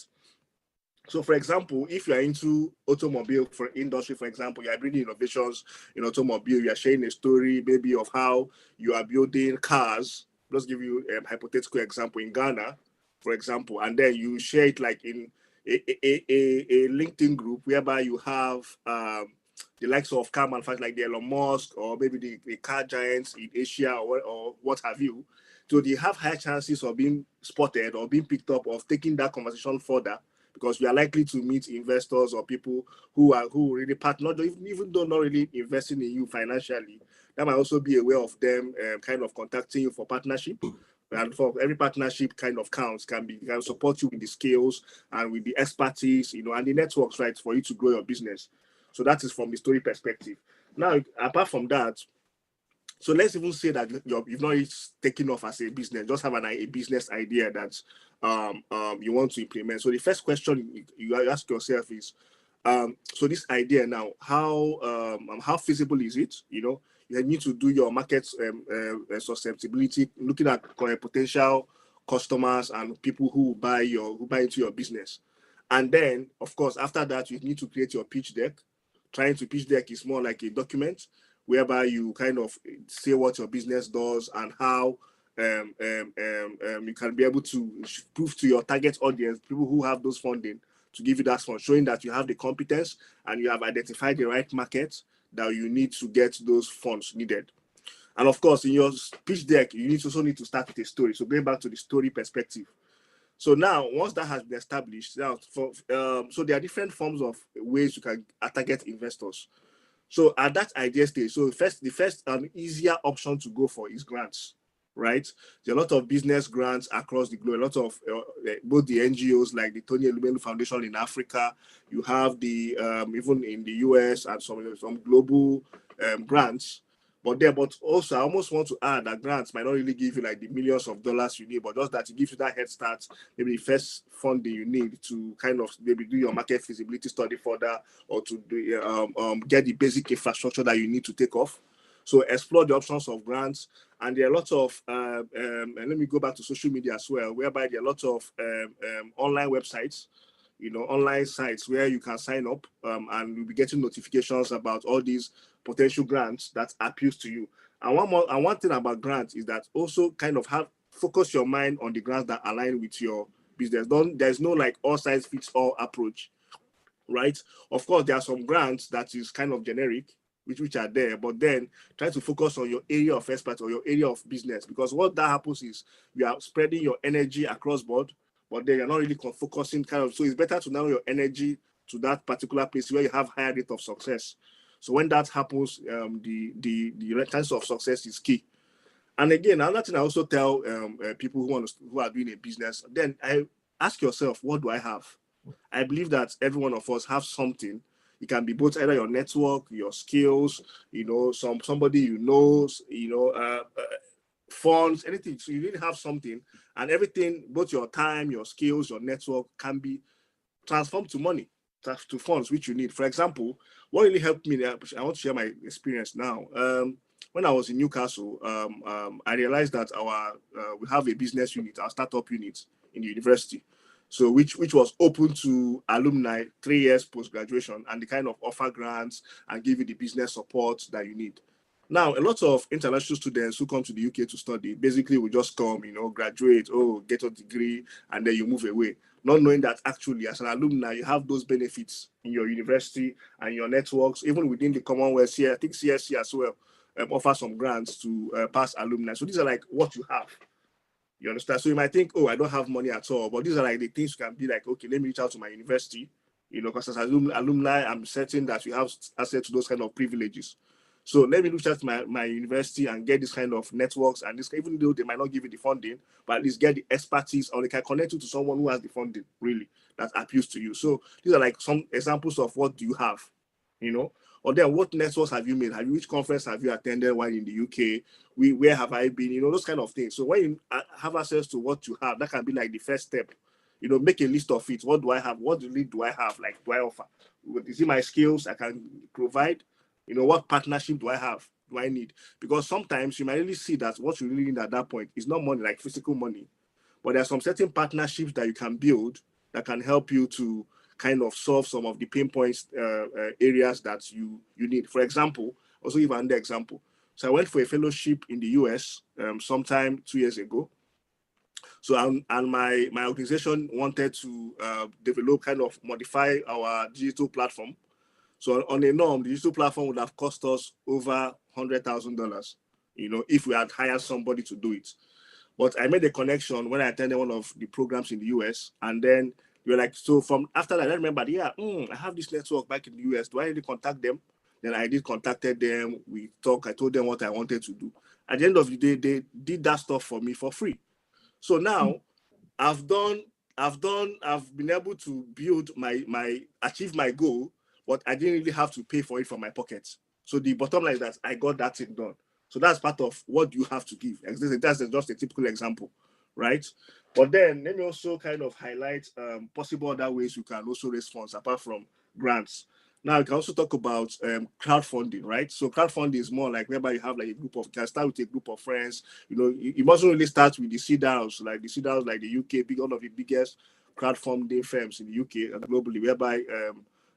D: So, for example, if you are into automobile industry, for example, you are bringing innovations in automobile, you are sharing a story maybe of how you are building cars. Let's give you a hypothetical example in Ghana, for example, and then you share it like in a LinkedIn group whereby you have the likes of car manufacturers like the Elon Musk, or maybe the car giants in Asia, or what have you. So they have higher chances of being spotted or being picked up, of taking that conversation further, because we are likely to meet investors or people who really partner, even though not really investing in you financially. That might also be a way of them kind of contacting you for partnership. And for every partnership kind of counts, can support you with the skills and with the expertise, you know, and the networks, right, for you to grow your business. So that is from the story perspective. Now, apart from that, so let's even say that you've not taken off as a business, just have a business idea that you want to implement. So the first question you ask yourself is, so this idea now, how feasible is it? You know, you need to do your market susceptibility, looking at potential customers and people who buy into your business. And then, of course, after that, you need to create your pitch deck. Trying to pitch deck is more like a document whereby you kind of say what your business does and how you can be able to prove to your target audience, people who have those funding, to give you that fund, showing that you have the competence and you have identified the right market that you need to get those funds needed. And of course, in your pitch deck, you also need to start with a story. So going back to the story perspective. So now, once that has been established, now so there are different forms of ways you can target investors. So at that idea stage, so the first easier option to go for is grants, right? There are a lot of business grants across the globe, a lot of both the NGOs like the Tony Elumelu Foundation in Africa, you have the even in the US, and some global grants. But also I almost want to add that grants might not really give you like the millions of dollars you need, but just that it gives you that head start, maybe the first funding you need to kind of maybe do your market feasibility study further, or to do, get the basic infrastructure that you need to take off. So explore the options of grants. And there are lots of, and let me go back to social media as well, whereby there are lots of online websites, you know, online sites where you can sign up and you'll be getting notifications about all these potential grants that appeals to you. And one thing about grants is that also kind of focus your mind on the grants that align with your business. There's no like all size fits all approach, right? Of course, there are some grants that is kind of generic, which are there, but then try to focus on your area of expertise or your area of business, because what that happens is you are spreading your energy across board, but then you're not really focusing kind of, so it's better to narrow your energy to that particular place where you have higher rate of success. So when that happens, the chance of success is key. And again, another thing I also tell people who are doing a business, then I ask yourself, what do I have? I believe that every one of us have something. It can be both either your network, your skills, somebody funds, anything. So you really have something, and everything, both your time, your skills, your network, can be transformed to money, to funds which you need. For example, what really helped me, I want to share my experience now. When I was in Newcastle, I realized that we have a business unit, our startup unit in the university. So which was open to alumni 3 years post-graduation, and the kind of offer grants and give you the business support that you need. Now, a lot of international students who come to the UK to study basically will just come, graduate, get a degree, and then you move away, not knowing that actually as an alumni, you have those benefits in your university and your networks, even within the Commonwealth here. I think CSC as well offer some grants to past alumni. So these are like what you have. You understand? So you might think, I don't have money at all. But these are like the things you can be like, okay, let me reach out to my university. Because as alumni, I'm certain that you have access to those kind of privileges. So let me reach out to my university and get this kind of networks, and this, even though they might not give you the funding, but at least get the expertise, or they can connect you to someone who has the funding, really, that appeals to you. So these are like some examples of what do you have, Or then what networks have you made? Which conference have you attended while in the UK? Where have I been? Those kind of things. So when you have access to what you have, that can be like the first step. Make a list of it. What do I have? What do I have? Like, do I offer? Is it my skills I can provide? What partnership do I have? Do I need? Because sometimes you might really see that what you really need at that point is not money, like physical money, but there are some certain partnerships that you can build that can help you to kind of solve some of the pain points areas that you need. For example, also give another example. So I went for a fellowship in the US sometime 2 years ago. So and my organization wanted to develop, kind of modify our digital platform. So on a norm, the digital platform would have cost us over $100,000, if we had hired somebody to do it. But I made a connection when I attended one of the programs in the US, and then you're like, so from after that, I remembered, I have this network back in the US. Do I need to contact them? Then I contacted them. We talked. I told them what I wanted to do. At the end of the day, they did that stuff for me for free. So now I've been able to build achieve my goal, but I didn't really have to pay for it from my pocket. So the bottom line is that I got that thing done. So that's part of what you have to give. That's just a typical example, right? But then let me also kind of highlight possible other ways you can also raise funds apart from grants. Now, you can also talk about crowdfunding, right? So crowdfunding is more like whereby you have like you can start with a group of friends. You mustn't really start with the CDAOs, like the UK, one of the biggest crowdfunding firms in the UK and globally, whereby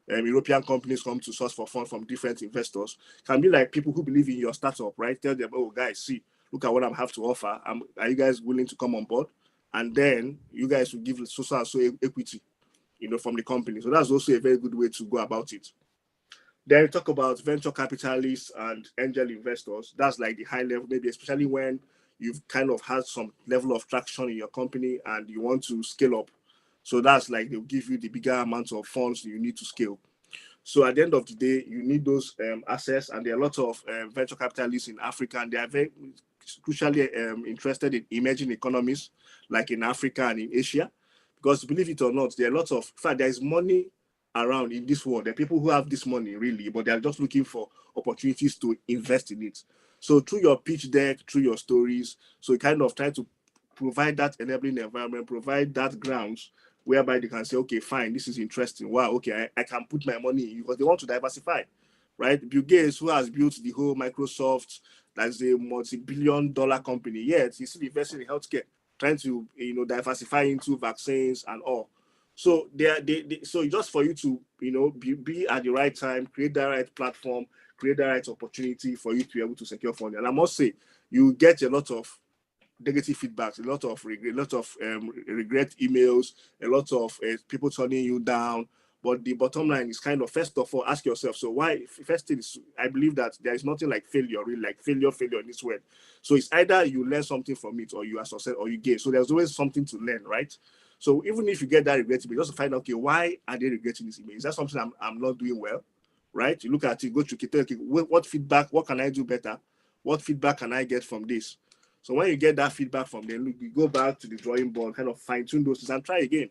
D: European companies come to source for funds from different investors. Can be like people who believe in your startup, right? Tell them, guys, see, look at what I have to offer. Are you guys willing to come on board? And then you guys will give so equity, from the company. So that's also a very good way to go about it. Then we talk about venture capitalists and angel investors. That's like the high level, maybe especially when you've kind of had some level of traction in your company and you want to scale up. So that's like they'll give you the bigger amounts of funds you need to scale. So at the end of the day, you need those assets, and there are a lot of venture capitalists in Africa, and they are very crucially interested in emerging economies like in Africa and in Asia. Because believe it or not, there are lots of, in fact, there is money around in this world. There are people who have this money really, but they are just looking for opportunities to invest in it. So through your pitch deck, through your stories, so you kind of try to provide that enabling environment, provide that grounds whereby they can say, okay, fine, this is interesting. Wow, okay, I can put my money in, because they want to diversify, right? Bill Gates, who has built the whole Microsoft, that's a multi-billion-dollar company, yet he's still investing in healthcare, trying to diversify into vaccines and all. So so just for you to be at the right time, create the right platform, create the right opportunity for you to be able to secure funding. And I must say, you get a lot of negative feedbacks, a lot of regret emails, a lot of people turning you down. But the bottom line is kind of, first of all, ask yourself, so why, first thing is, I believe that there is nothing like failure, really, like failure in this word. So it's either you learn something from it or you are successful or you gain. So there's always something to learn, right? So even if you get that regret email, just to find out, okay, why are they regretting this email? Is that something I'm not doing well, right? You look at it, go to Kito, okay, what feedback, what can I do better? What feedback can I get from this? So when you get that feedback from them, you go back to the drawing board, kind of fine tune those things and try again.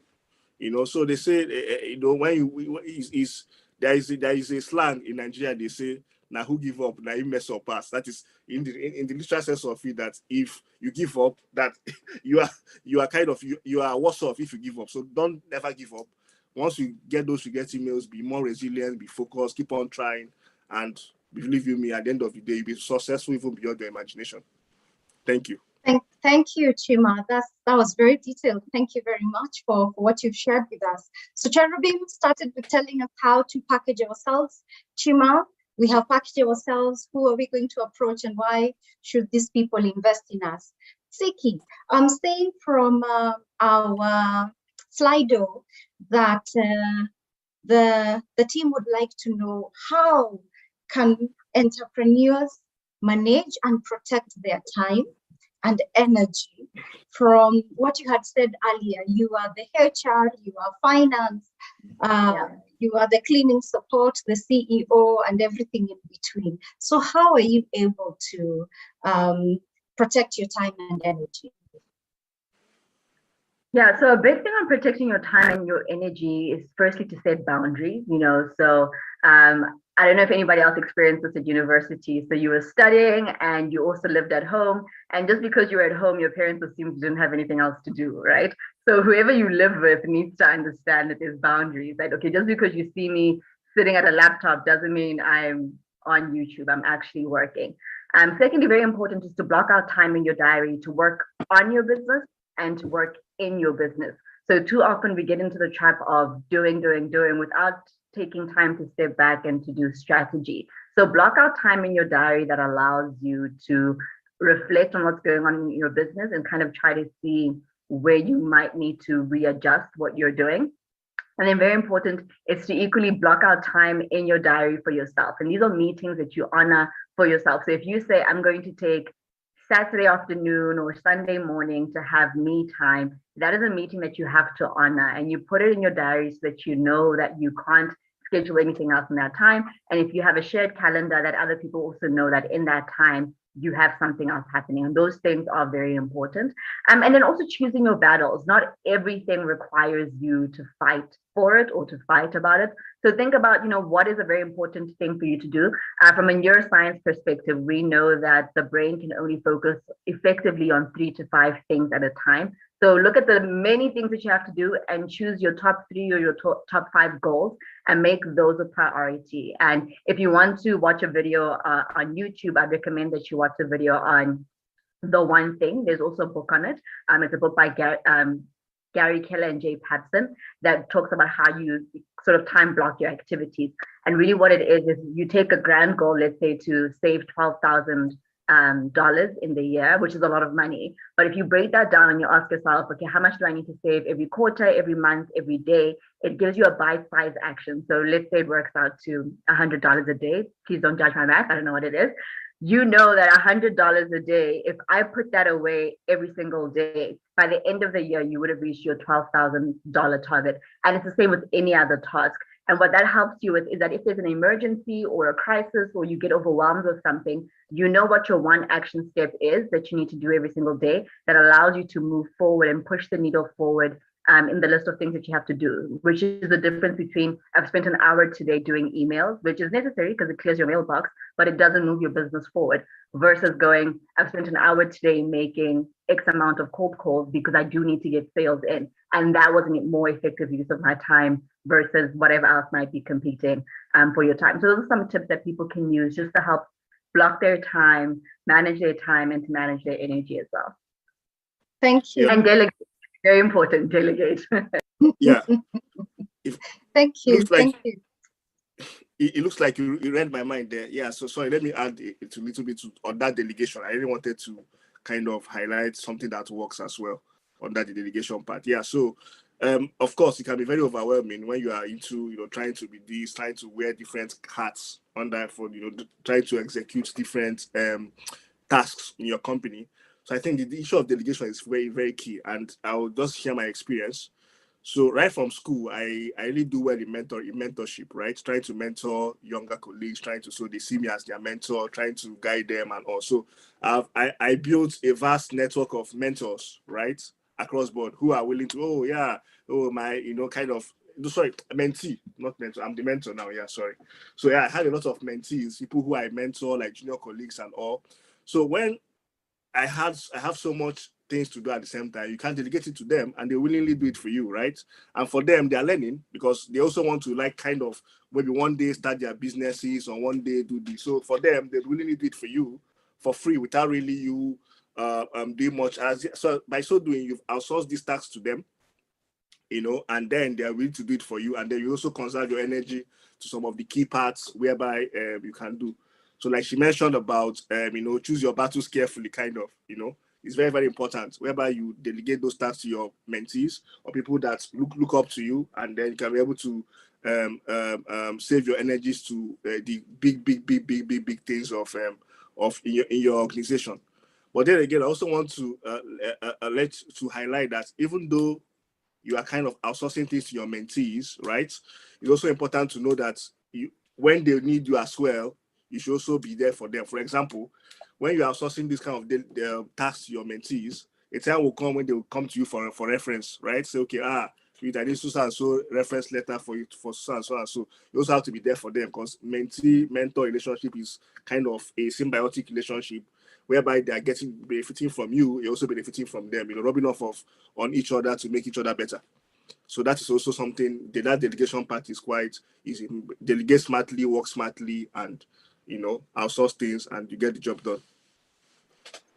D: You know, so they say, you know, when there is a slang in Nigeria, they say, now who give up, now you mess up pass. That is in the literal sense of it, that if you give up, that you are kind of, you are worse off if you give up. So don't never give up. Once you get those regret emails, be more resilient, be focused, keep on trying, and believe you me, at the end of the day, you'll be successful even beyond your imagination. Thank you.
A: Thank you, Chima. That was very detailed. Thank you very much for what you've shared with us. So Cherubim started with telling us how to package ourselves. Chima, we have packaged ourselves. Who are we going to approach and why should these people invest in us? Ntsiki, I'm saying from our Slido that the team would like to know, how can entrepreneurs manage and protect their time and energy? From what you had said earlier, you are the HR, you are finance, you are the cleaning support, the CEO, and everything in between. So how are you able to protect your time and energy?
E: Yeah, so a big thing on protecting your time and your energy is firstly to set boundaries, you know. So I don't know if anybody else experienced this at university. So you were studying and you also lived at home. And just because you were at home, your parents assumed you didn't have anything else to do, right? So whoever you live with needs to understand that there's boundaries. Like, okay, just because you see me sitting at a laptop doesn't mean I'm on YouTube. I'm actually working. Secondly, very important is to block out time in your diary to work on your business and to work in your business. So too often we get into the trap of doing without taking time to step back and to do strategy. So block out time in your diary that allows you to reflect on what's going on in your business and kind of try to see where you might need to readjust what you're doing. And then very important is to equally block out time in your diary for yourself. And these are meetings that you honor for yourself. So if you say, I'm going to take Saturday afternoon or Sunday morning to have me time, that is a meeting that you have to honor, and you put it in your diary so that you know that you can't schedule anything else in that time. And if you have a shared calendar, that other people also know that in that time you have something else happening. And those things are very important. And then also choosing your battles. Not everything requires you to fight for it or to fight about it. So think about, you know, what is a very important thing for you to do. From a neuroscience perspective, we know that the brain can only focus effectively on 3 to 5 things at a time. So look at the many things that you have to do and choose your top 3 or your top 5 goals and make those a priority. And if you want to watch a video on YouTube, I recommend that you watch a video on The One Thing. There's also a book on it. It's a book by Gary Keller and Jay Paterson that talks about how you sort of time block your activities. And really what it is you take a grand goal, let's say to save $12,000 in the year, which is a lot of money. But if you break that down and you ask yourself, okay, how much do I need to save every quarter, every month, every day? It gives you a bite-sized action. So let's say it works out to $100 a day. Please don't judge my math. I don't know what it is. You know that $100 a day, if I put that away every single day, by the end of the year, you would have reached your $12,000 target. And it's the same with any other task. And what that helps you with is that if there's an emergency or a crisis or you get overwhelmed with something, you know what your one action step is that you need to do every single day that allows you to move forward and push the needle forward in the list of things that you have to do, which is the difference between I've spent an hour today doing emails, which is necessary because it clears your mailbox, but it doesn't move your business forward, versus going, I've spent an hour today making X amount of cold calls because I do need to get sales in. And that wasn't a more effective use of my time versus whatever else might be competing for your time. So those are some tips that people can use just to help block their time, manage their time, and to manage their energy as well.
A: Thank you.
E: And delegate. Very important, delegate.
D: Yeah.
A: Thank you. Thank you.
D: It looks like you read my mind there. Yeah, so sorry, let me add it a little bit on that delegation. I really wanted to kind of highlight something that works as well on that delegation part. Yeah, so Of course, it can be very overwhelming when you are into, trying to be this, trying to wear different hats under for, trying to execute different tasks in your company. So I think the issue of delegation is very, very key. And I'll just share my experience. So right from school, I really do well in mentorship, right? Trying to mentor younger colleagues, trying to, so they see me as their mentor, trying to guide them. And also I built a vast network of mentors, right? Across board who are willing to, my, kind of, sorry, mentee, not mentor. I'm the mentor now. Yeah, sorry. So yeah, I had a lot of mentees, people who I mentor, like junior colleagues and all. So when I have so much things to do at the same time, you can't delegate it to them and they willingly do it for you, right? And for them, they're learning because they also want to kind of maybe one day start their businesses or one day do this. So for them, they willingly do it for you for free without really you doing much. So by so doing, you've outsourced these tasks to them, and then they're willing to do it for you. And then you also conserve your energy to some of the key parts whereby you can do. So like she mentioned about, choose your battles carefully, kind of, it's very, very important, whereby you delegate those tasks to your mentees or people that look up to you, and then you can be able to save your energies to the big things of in your organization. But then again, I also want to highlight that even though you are kind of outsourcing things to your mentees, right? It's also important to know that when they need you as well, you should also be there for them. For example, when you are outsourcing this kind of tasks to your mentees, a time will come when they will come to you for reference, right? Say, okay, I need so and so reference letter for you for so and so and so. You also have to be there for them because mentee-mentor relationship is kind of a symbiotic relationship whereby they are benefiting from you, you're also benefiting from them, rubbing off on each other to make each other better. So that is also something, that delegation part is quite easy. Delegate smartly, work smartly, and, outsource things, and you get the job done.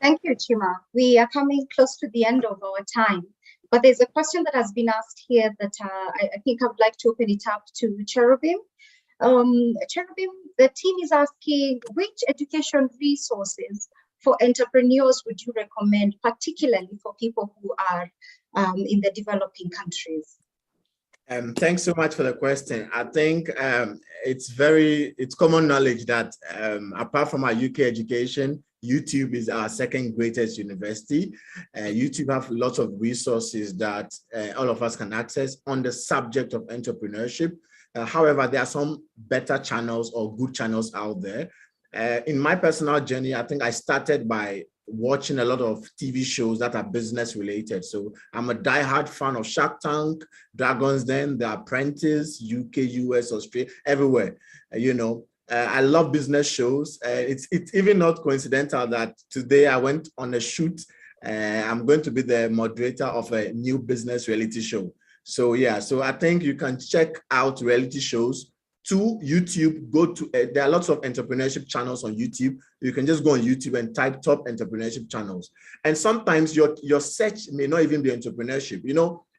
A: Thank you, Chima. We are coming close to the end of our time, but there's a question that has been asked here that I think I would like to open it up to Cherubim. Cherubim, the team is asking, which education resources for entrepreneurs would you recommend, particularly for people who are in the developing countries?
C: Thanks so much for the question. I think it's common knowledge that apart from our UK education, YouTube is our second greatest university. YouTube have lots of resources that all of us can access on the subject of entrepreneurship. However, there are some better channels or good channels out there. In my personal journey, I think I started by watching a lot of TV shows that are business related. So I'm a diehard fan of Shark Tank, Dragon's Den, The Apprentice, UK, US, Australia, everywhere. I love business shows. It's even not coincidental that today I went on a shoot. I'm going to be the moderator of a new business reality show. So yeah, so I think you can check out reality shows to YouTube. Go to there are lots of entrepreneurship channels on YouTube. You can just go on YouTube and type top entrepreneurship channels. And sometimes your search may not even be entrepreneurship.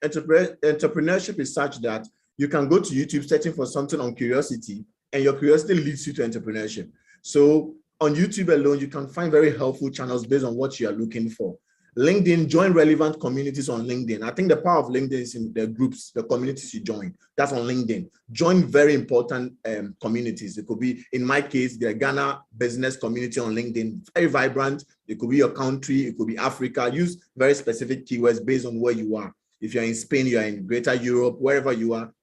C: Entrepreneurship is such that you can go to YouTube searching for something on curiosity, and your curiosity leads you to entrepreneurship. So on YouTube alone, you can find very helpful channels based on what you are looking for. LinkedIn, join relevant communities on LinkedIn. I think the power of LinkedIn is in the groups, the communities you join. That's on LinkedIn. Join very important communities. It could be, in my case, the Ghana business community on LinkedIn, very vibrant. It could be your country, it could be Africa. Use very specific keywords based on where you are. If you're in Spain, you're in Greater Europe, wherever you are,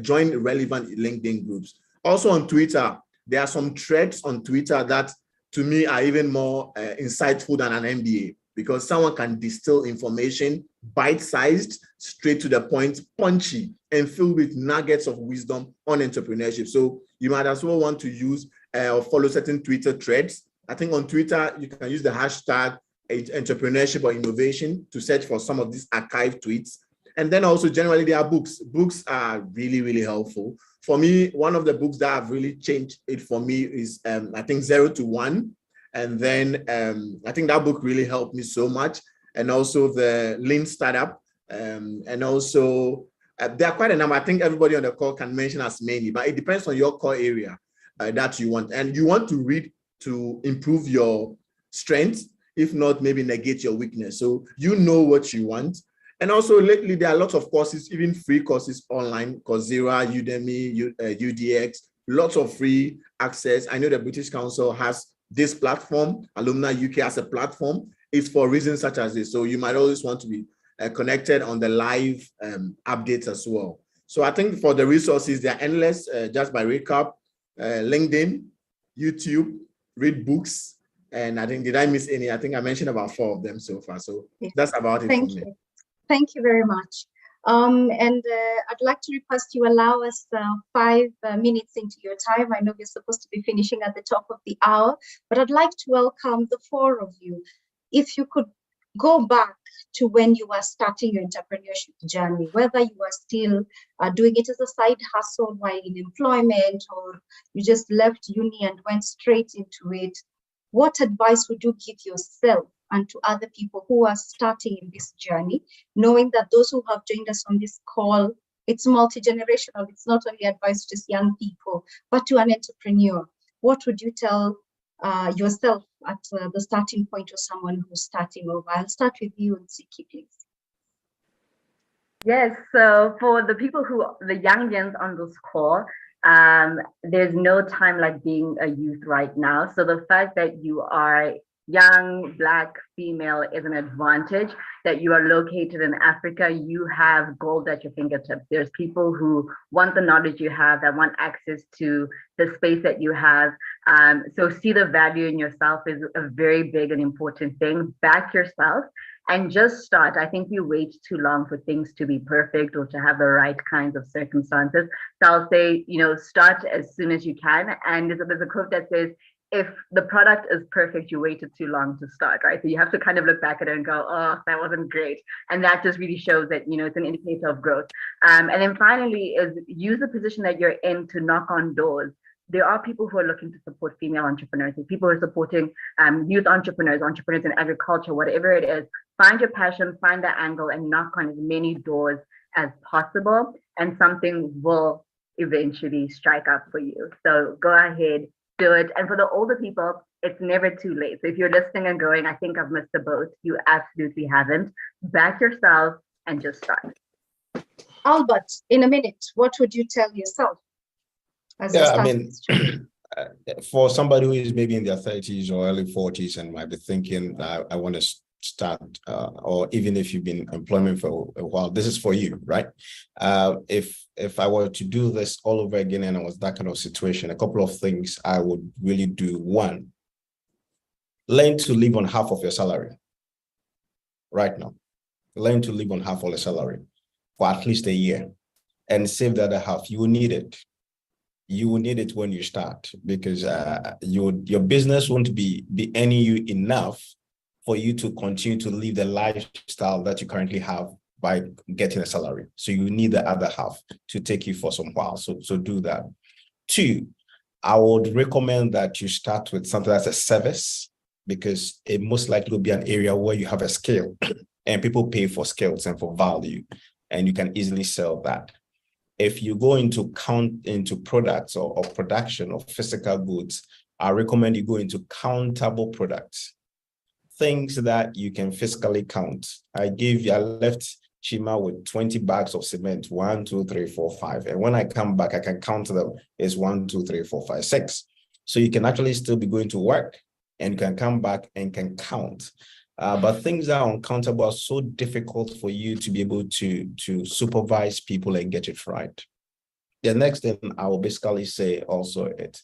C: join relevant LinkedIn groups. Also on Twitter, there are some threads on Twitter that, to me, are even more insightful than an MBA, because someone can distill information, bite-sized, straight to the point, punchy, and filled with nuggets of wisdom on entrepreneurship. So you might as well want to use or follow certain Twitter threads. I think on Twitter, you can use the hashtag entrepreneurship or innovation to search for some of these archived tweets. And then also generally there are books. Books are really, really helpful. For me, one of the books that have really changed it for me is I think 0 to 1. And then I think that book really helped me so much. And also the Lean Startup. And also there are quite a number. I think everybody on the call can mention as many, but it depends on your core area that you want. And you want to read to improve your strengths, if not maybe negate your weakness. So you know what you want. And also lately, there are lots of courses, even free courses online, Coursera, Udemy, UDX, lots of free access. I know the British Council has this platform, Alumni UK as a platform. It's for reasons such as this. So you might always want to be connected on the live updates as well. So I think for the resources, they're endless. Just by recap, LinkedIn, YouTube, read books, and I think, did I miss any? I think I mentioned about 4 of them so far. So that's about it for me.
A: Thank you very much. I'd like to request you allow us 5 minutes into your time. I know we're supposed to be finishing at the top of the hour, but I'd like to welcome the 4 of you. If you could go back to when you were starting your entrepreneurship journey, whether you were still doing it as a side hustle while in employment, or you just left uni and went straight into it, what advice would you give yourself and to other people who are starting in this journey, knowing that those who have joined us on this call, it's multi-generational, it's not only advice to just young people, but to an entrepreneur? What would you tell yourself at the starting point of someone who's starting over? I'll start with you, Ntsiki, please.
E: Yes, so for the people the young gens on this call, there's no time like being a youth right now. So the fact that you are young, Black, female is an advantage. That you are located in Africa, you have gold at your fingertips. There's people who want the knowledge you have, that want access to the space that you have. So see the value in yourself is a very big and important thing. Back yourself and just start. I think we wait too long for things to be perfect or to have the right kinds of circumstances. So I'll say, start as soon as you can. And there's a quote that says, if the product is perfect, you waited too long to start, right? So you have to kind of look back at it and go, oh, that wasn't great. And that just really shows that, it's an indicator of growth. And then finally is use the position that you're in to knock on doors. There are people who are looking to support female entrepreneurs. People who are supporting youth entrepreneurs, entrepreneurs in agriculture, whatever it is. Find your passion, find the angle, and knock on as many doors as possible. And something will eventually strike up for you. So go ahead, do it. And for the older people, it's never too late. So if you're listening and going, I think I've missed the boat, you absolutely haven't. Back yourself and just start.
A: Albert, in a minute, what would you tell yourself?
B: For somebody who is maybe in their 30s or early 40s and might be thinking, I want to start, or even if you've been in employment for a while, this is for you, right? If I were to do this all over again and I was that kind of situation, a couple of things I would really do. 1, learn to live on half of your salary right now. Learn to live on half of your salary for at least a year and save the other half. You will need it. You will need it when you start, because your business won't be earning you enough for you to continue to live the lifestyle that you currently have by getting a salary. So you need the other half to take you for some while. So do that. 2, I would recommend that you start with something that's a service, because it most likely will be an area where you have a skill and people pay for skills and for value, and you can easily sell that. If you go into products or production of physical goods, I recommend you go into countable products, things that you can physically count. I left Chima with 20 bags of cement, 1, 2, 3, 4, 5. And when I come back, I can count them. It's 1, 2, 3, 4, 5, 6. So you can actually still be going to work and you can come back and can count. But things that are uncountable are so difficult for you to be able to supervise people and get it right. The next thing I will basically say also is,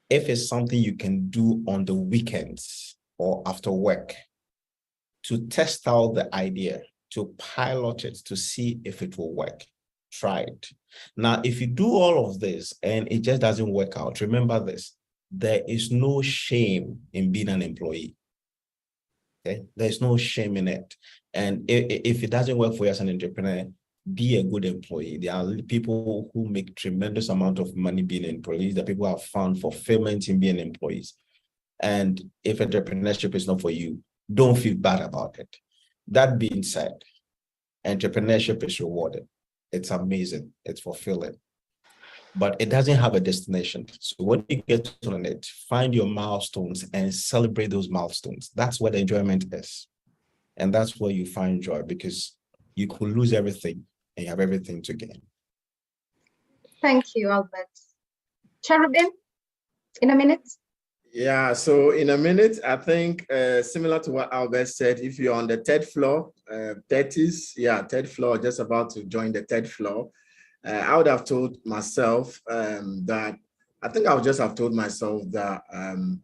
B: if it's something you can do on the weekends or after work, to test out the idea, to pilot it, to see if it will work. Try it. Now, if you do all of this and it just doesn't work out, remember this: there is no shame in being an employee. Okay? There's no shame in it. And if it doesn't work for you as an entrepreneur, be a good employee. There are people who make tremendous amount of money being employees. There are people who have found fulfillment in being employees. And if entrepreneurship is not for you, don't feel bad about it. That being said, entrepreneurship is rewarding. It's amazing. It's fulfilling. But it doesn't have a destination. So when you get on it, find your milestones and celebrate those milestones. That's what enjoyment is. And that's where you find joy, because you could lose everything and you have everything to gain.
A: Thank you, Albert. Cherubim, in a minute.
C: Yeah, so in a minute, I think similar to what Albert said, if you're on the third floor, 30s, yeah, third floor, just about to join the third floor, I would have told myself that, I think I would just have told myself that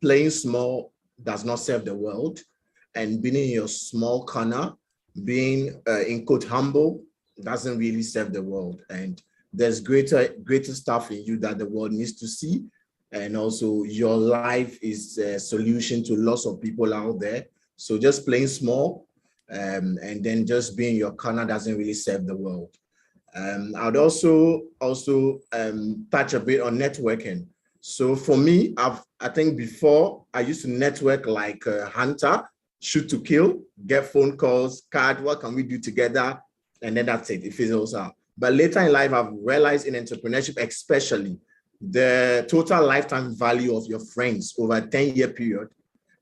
C: playing small does not serve the world, and being in your small corner, being in quote humble, doesn't really serve the world. And there's greater stuff in you that the world needs to see. And also your life is a solution to lots of people out there. So just playing small and then just being in your corner doesn't really serve the world. I'd also touch a bit on networking. So for me, I think before I used to network like a hunter, shoot to kill, get phone calls, card, what can we do together? And then that's it, it fizzles out. But later in life, I've realized in entrepreneurship, especially, the total lifetime value of your friends over a 10-year period,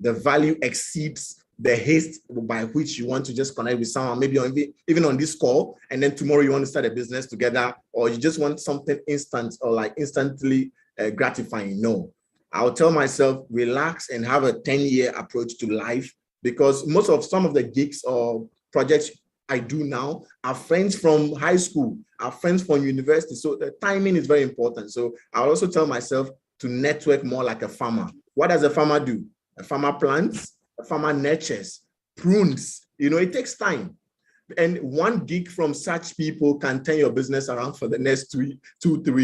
C: the value exceeds the haste by which you want to just connect with someone, maybe even on this call, and then tomorrow you want to start a business together, or you just want something instant or like instantly gratifying. No, I'll tell myself, relax and have a 10-year approach to life, because some of the gigs or projects I do now are friends from high school, are friends from university. So the timing is very important. So I'll also tell myself to network more like a farmer. What does a farmer do? A farmer plants, a farmer nurtures, prunes. It takes time. And one gig from such people can turn your business around for the next 3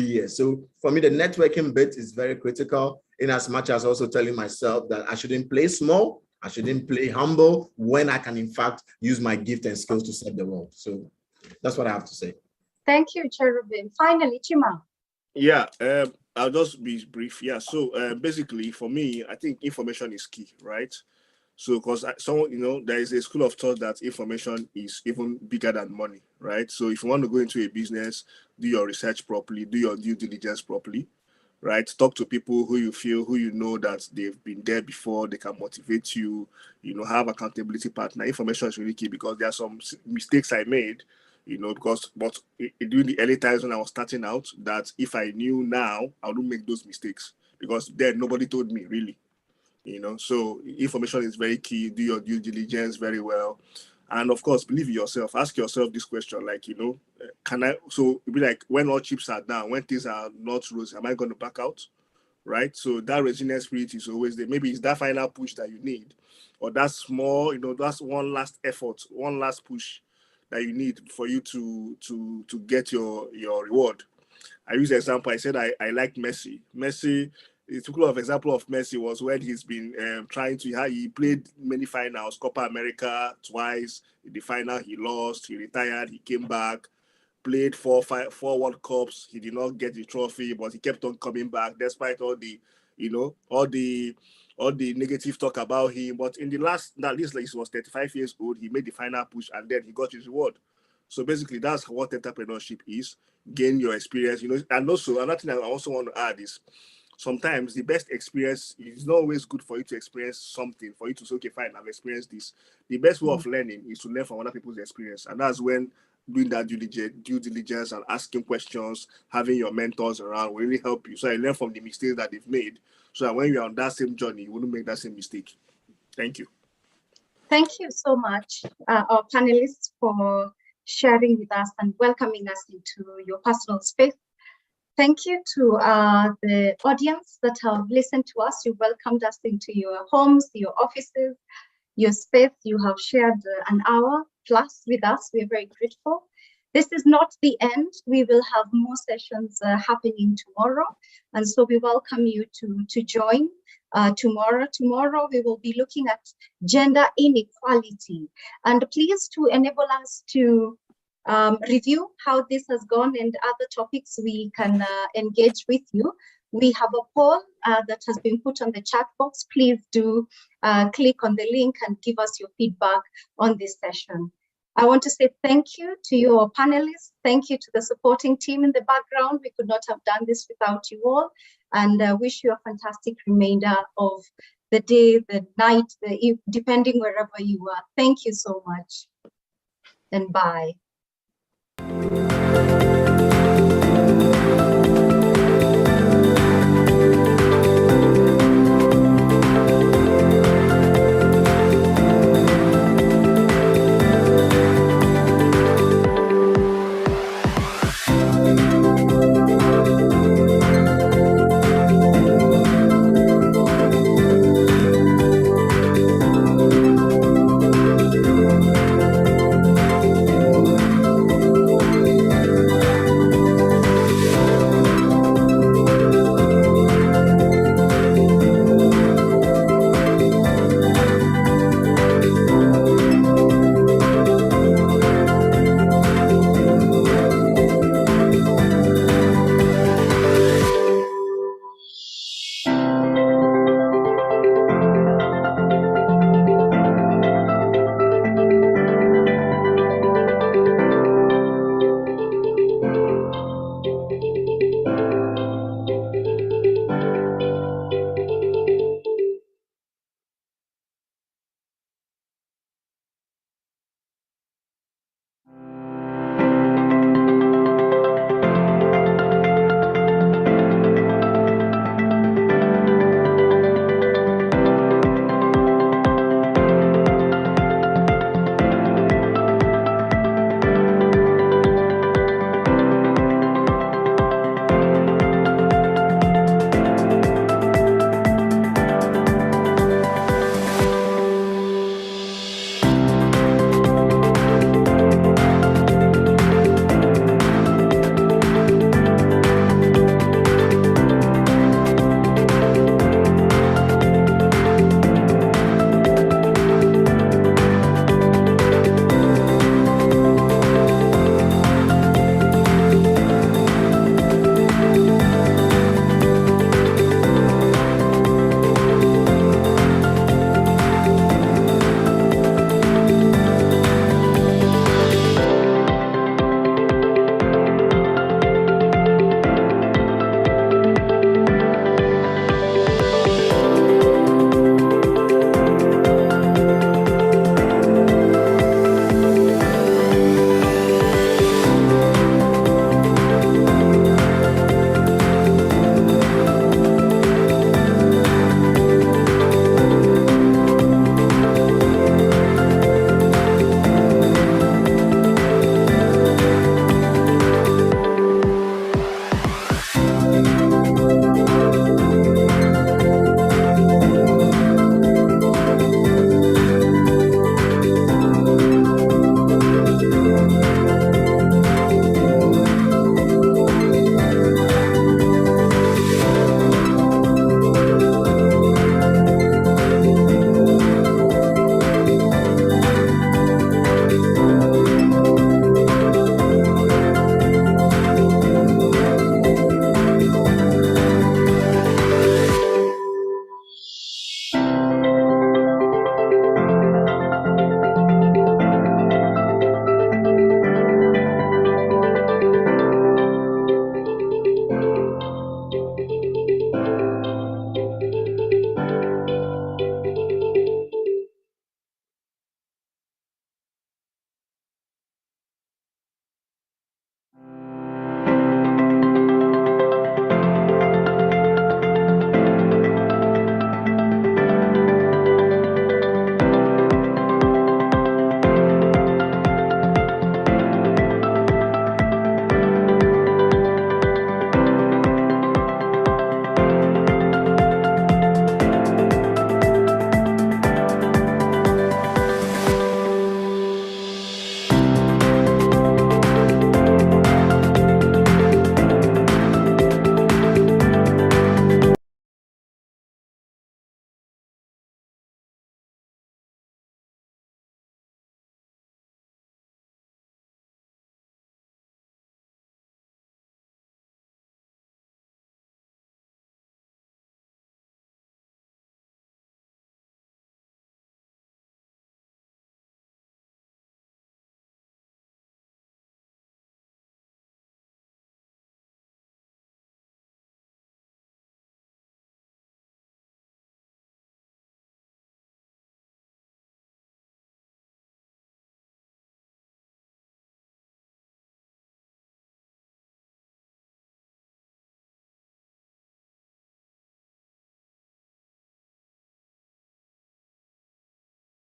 C: years. So for me, the networking bit is very critical, in as much as also telling myself that I shouldn't play small, I shouldn't play humble, when I can, in fact, use my gift and skills to serve the world. So that's what I have to say.
A: Thank you, Cherubim. Finally, Chima.
D: Yeah, I'll just be brief. Yeah, so basically for me, I think information is key, right? So because there is a school of thought that information is even bigger than money, right? So if you want to go into a business, do your research properly, do your due diligence properly, right? Talk to people who you know that they've been there before, they can motivate you, have accountability partner. Information is really key, because there are some mistakes I made, but during the early times when I was starting out, that if I knew now, I wouldn't make those mistakes, because then nobody told me really, so information is very key. Do your due diligence very well. And of course, believe in yourself. Ask yourself this question, like, can I, so it'd be like, when all chips are down, when things are not rosy, am I going to back out? Right? So that resilience spirit is always there. Maybe it's that final push that you need, or that small, that's one last effort, one last push that you need for you to get your reward. I use the example, I said I like Messi. Messi, a typical of example of Messi was when he's been he played many finals, Copa America twice. In the final, he lost, he retired, he came back, played four World Cups. He did not get the trophy, but he kept on coming back despite all the negative talk about him. But in the last, at least like he was 35 years old, he made the final push and then he got his reward. So basically, that's what entrepreneurship is. Gain your experience, and also another thing I also want to add is, sometimes the best experience is not always good for you to experience something, for you to say, okay, fine, I've experienced this. The best way of learning is to learn from other people's experience. And that's when doing that due diligence and asking questions, having your mentors around will really help you. So I learn from the mistakes that they've made, so that when you're on that same journey, you wouldn't make that same mistake. Thank you.
A: Thank you so much, our panelists, for sharing with us and welcoming us into your personal space. Thank you to the audience that have listened to us. You welcomed us into your homes, your offices, your space. You have shared an hour plus with us. We're very grateful. This is not the end. We will have more sessions happening tomorrow. And so we welcome you to join tomorrow. Tomorrow, we will be looking at gender inequality. And please, to enable us to review how this has gone and other topics we can engage with you, we have a poll that has been put on the chat box. Please do click on the link and give us your feedback on this session. I want to say thank you to your panelists. Thank you to the supporting team in the background. We could not have done this without you all. And wish you a fantastic remainder of the day, the night, depending wherever you are. Thank you so much, and bye.